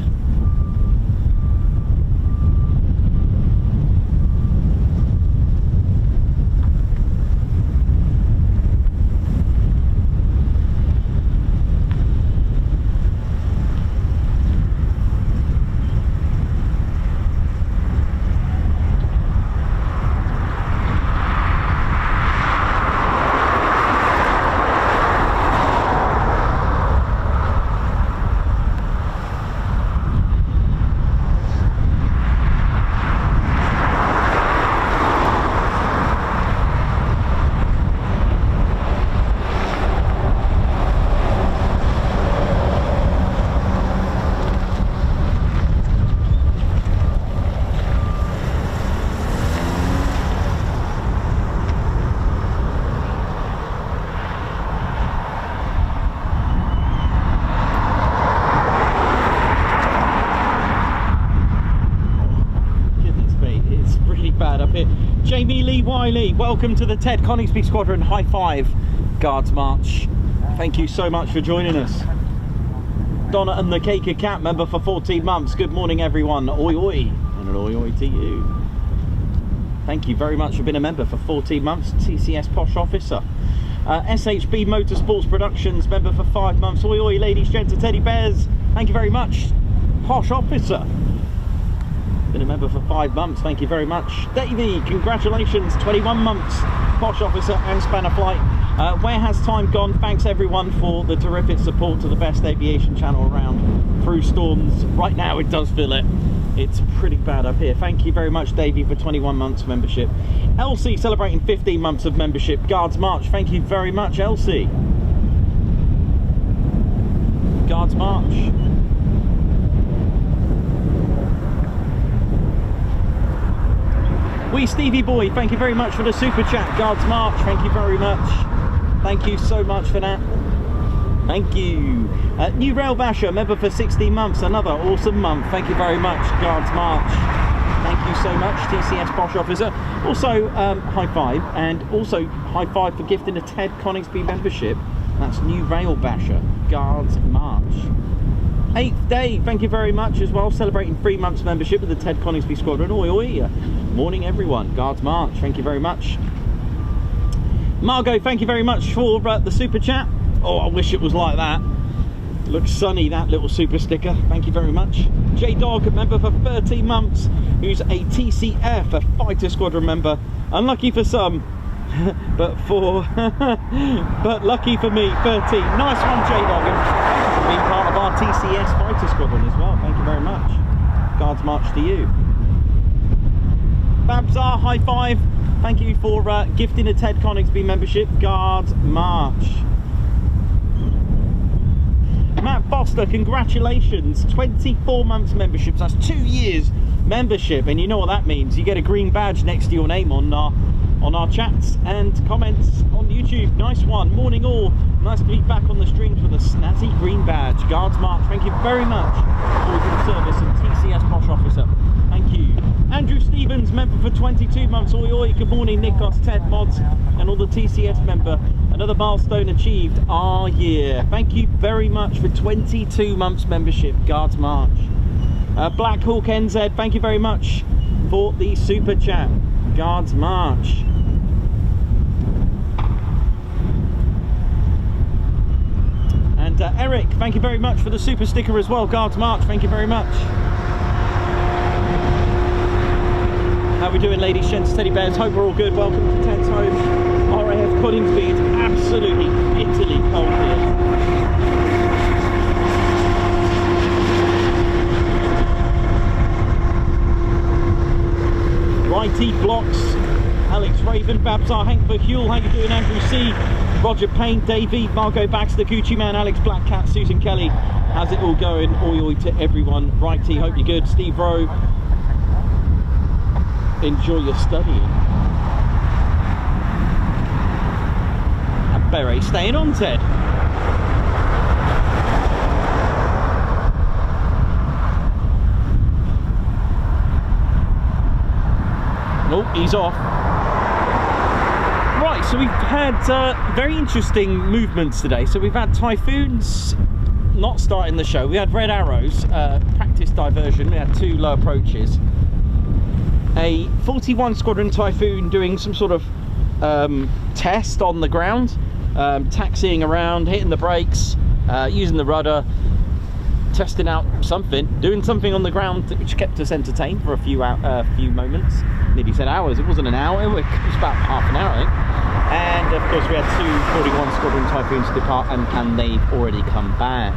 Speaker 1: Jamie Lee Wiley, welcome to the Ted Coningsby Squadron High Five Guards March. Thank you so much for joining us. Donna and the Cake Cat, member for 14 months. Good morning, everyone. Oi oi, and an oi oi to you. Thank you very much for being a member for 14 months. TCS Posh Officer. SHB Motorsports Productions, member for 5 months. Oi oi, ladies, gents and teddy bears. Thank you very much. Posh Officer. Been a member for 5 months, thank you very much. Davey, congratulations, 21 months, Posh Officer and Spanner Flight. Where has time gone? Thanks everyone for the terrific support to the best aviation channel around through storms. Right now it does feel it. It's pretty bad up here. Thank you very much, Davey, for 21 months membership. Elsie celebrating 15 months of membership. Guards March, thank you very much, Elsie. Guards March. Wee Stevie Boy, thank you very much for the super chat. Guards March, thank you very much. Thank you so much for that. Thank you. New Rail Basher, member for 16 months. Another awesome month. Thank you very much, Guards March. Thank you so much, TCS Posh Officer. Also, high five, and also high five for gifting a Ted Coningsby membership. That's New Rail Basher, Guards March. 8th day, thank you very much as well, celebrating 3 months membership with the Ted Coningsby Squadron. Oi oi, morning everyone, Guards March, thank you very much. Margot, thank you very much for the super chat. Oh, I wish it was like that. Looks sunny, that little super sticker, thank you very much. J-Dog, a member for 13 months, who's a TCF, a fighter squadron member. Unlucky for some, but but lucky for me, 13. Nice one, J-Dog. Being part of our TCS fighter squadron as well, thank you very much. Guards March to you. Babsar, high five, thank you for gifting a Ted Coningsby membership. Guards March. Matt Foster, congratulations, 24 months membership, that's 2 years membership, and you know what that means, you get a green badge next to your name on our chats and comments on YouTube, nice one. Morning all. Nice to be back on the streams with a snazzy green badge. Guards March, thank you very much for your service, and TCS Bosch Officer, thank you. Andrew Stevens, member for 22 months. Oi oi, good morning Nikos, Ted, Mods, and all the TCS member. Another milestone achieved our year. Thank you very much for 22 months membership, Guards March. Black Hawk NZ, thank you very much for the super chat, Guards March. And Eric, thank you very much for the super sticker as well, Guards March, thank you very much. How we doing, ladies, gents, teddy bears? Hope we're all good. Welcome to Ted's home, RAF Coningsby. It's absolutely bitterly cold here. Righty Blocks, Alex Raven, Babsar, Hank Verhule, how you doing, Andrew C, Roger Payne, Davey, Margot Baxter, Gucci Man, Alex Black Cat, Susan Kelly, how's it all going? Oi oi to everyone. Righty, hope you're good. Steve Rowe, enjoy your studying. And Beret staying on, Ted. Oh, he's off. Right, so we've had very interesting movements today. So we've had Typhoons not starting the show. We had Red Arrows, practice diversion. We had 2 low approaches. A 41 Squadron Typhoon doing some sort of test on the ground, taxiing around, hitting the brakes, using the rudder, testing out something, doing something on the ground, which kept us entertained for a few moments. Nearly said hours. It wasn't an hour, it was about half an hour, I think. And of course we had 2 41 Squadron Typhoons depart, and they've already come back.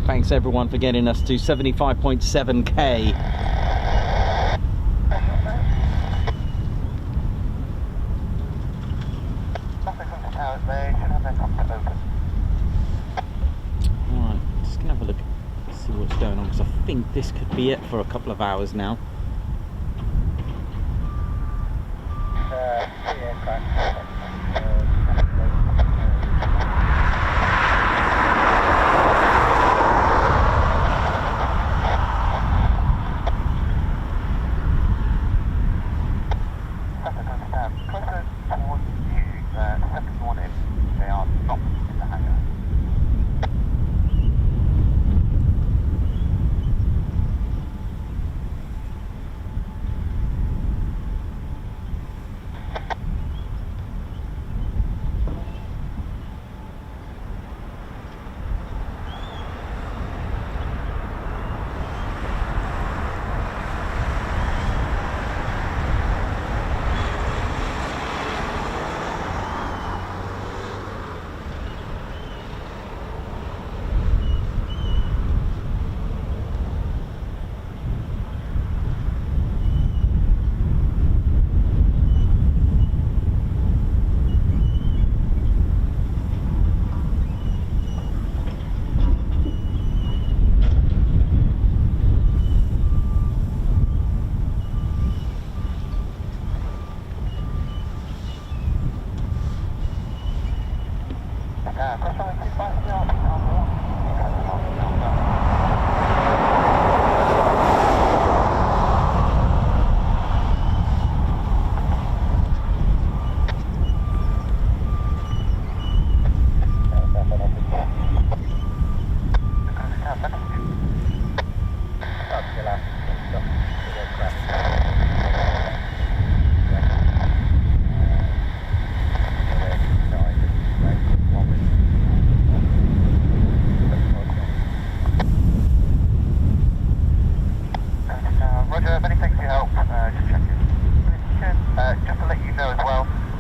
Speaker 1: Thanks everyone for getting us to 75.7k. Alright, just gonna have a look, see what's going on, because I think this could be it for a couple of hours now.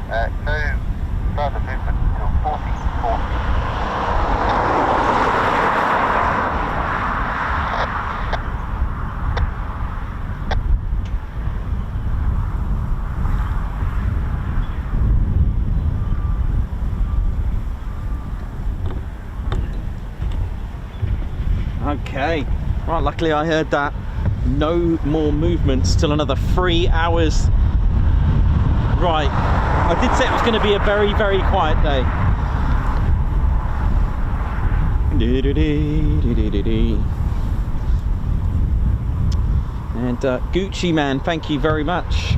Speaker 2: No further movement until 4040.
Speaker 1: Okay, right, luckily I heard that. No more movements till another 3 hours. Right, I did say it was going to be a very, very quiet day. And Gucci Man, thank you very much.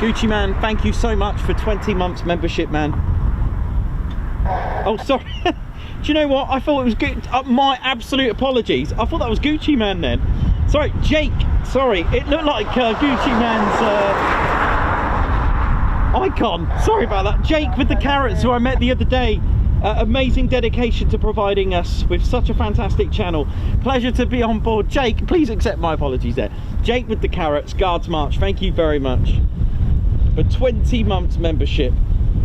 Speaker 1: Gucci Man, thank you so much for 20 months membership, man. Oh, sorry. Do you know what? I thought it was good. My absolute apologies. I thought that was Gucci Man then. Sorry, Jake. Sorry, it looked like Gucci Man's icon. Sorry about that. Jake with the carrots, who I met the other day. Amazing dedication to providing us with such a fantastic channel. Pleasure to be on board. Jake, please accept my apologies there. Jake with the carrots, Guards March. Thank you very much for 20 months membership.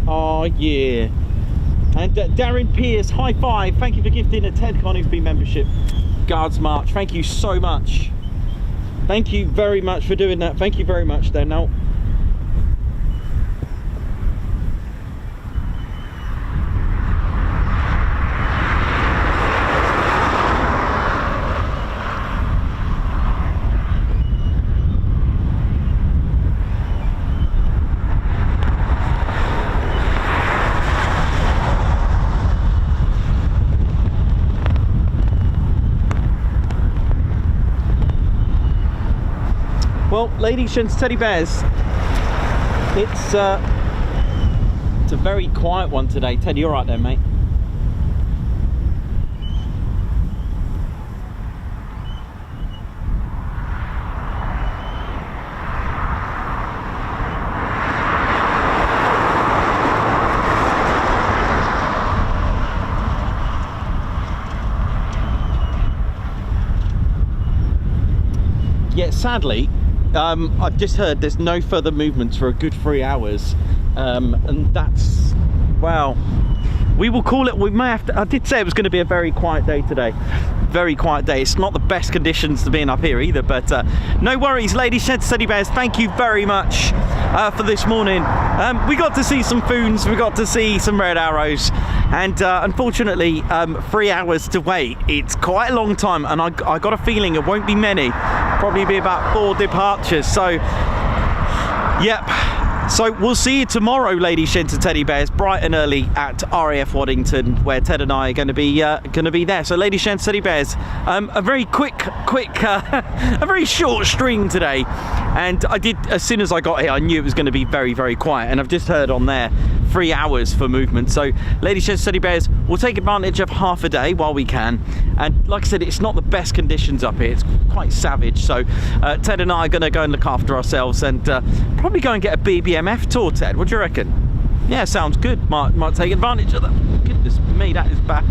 Speaker 1: Oh yeah. And Darren Pierce, high five, thank you for gifting a Ted Coningsby membership. Guards March, thank you so much. Thank you very much for doing that. Thank you very much there. Now, well, ladies, gents, teddy bears, it's a very quiet one today. Teddy, you all right there, mate? Yeah, sadly, I've just heard there's no further movements for a good 3 hours, and that's, well, we will call it. We may have to. I did say it was going to be a very quiet day today. Very quiet day. It's not the best conditions to be in up here either, but no worries, ladies, gents, teddy bears. Thank you very much for this morning. We got to see some foons, we got to see some red arrows, and unfortunately 3 hours to wait. It's quite a long time, and I got a feeling it won't be many. Probably be about 4 departures. So yep, so we'll see you tomorrow, ladies, gents, and teddy bears, bright and early at RAF Waddington, where Ted and I are going to be there. So ladies, gents, teddy bears, a very quick a very short stream today, and I did, as soon as I got here, I knew it was going to be very, very quiet, and I've just heard on there 3 hours for movement. So ladies, gents, teddy bears, we'll take advantage of half a day while we can. And like I said, it's not the best conditions up here, it's quite savage. So Ted and I are going to go and look after ourselves, and probably go and get a BBMF tour. Ted, what do you reckon? Yeah, sounds good. Might take advantage of that. Goodness me, that is bad.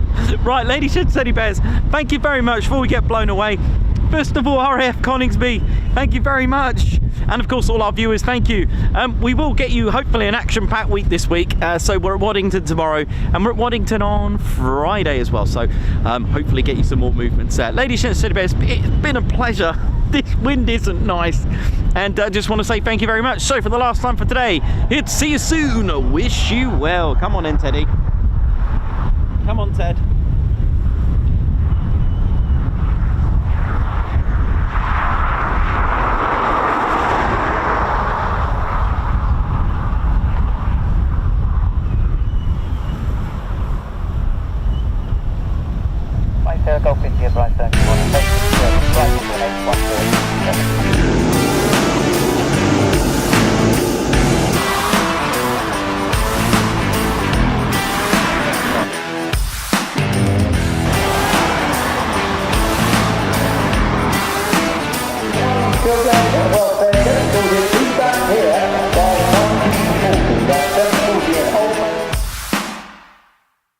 Speaker 1: Right, ladies and teddy bears, thank you very much. Before we get blown away, first of all, RAF Coningsby, thank you very much. And of course, all our viewers, thank you. We will get you hopefully an action-packed week this week. So we're at Waddington tomorrow, and we're at Waddington on Friday as well. So hopefully get you some more movements there. Ladies and gentlemen, it's been a pleasure. This wind isn't nice. And I just want to say thank you very much. So for the last time for today, it's see you soon. I wish you well. Come on in, Teddy. Come on, Ted.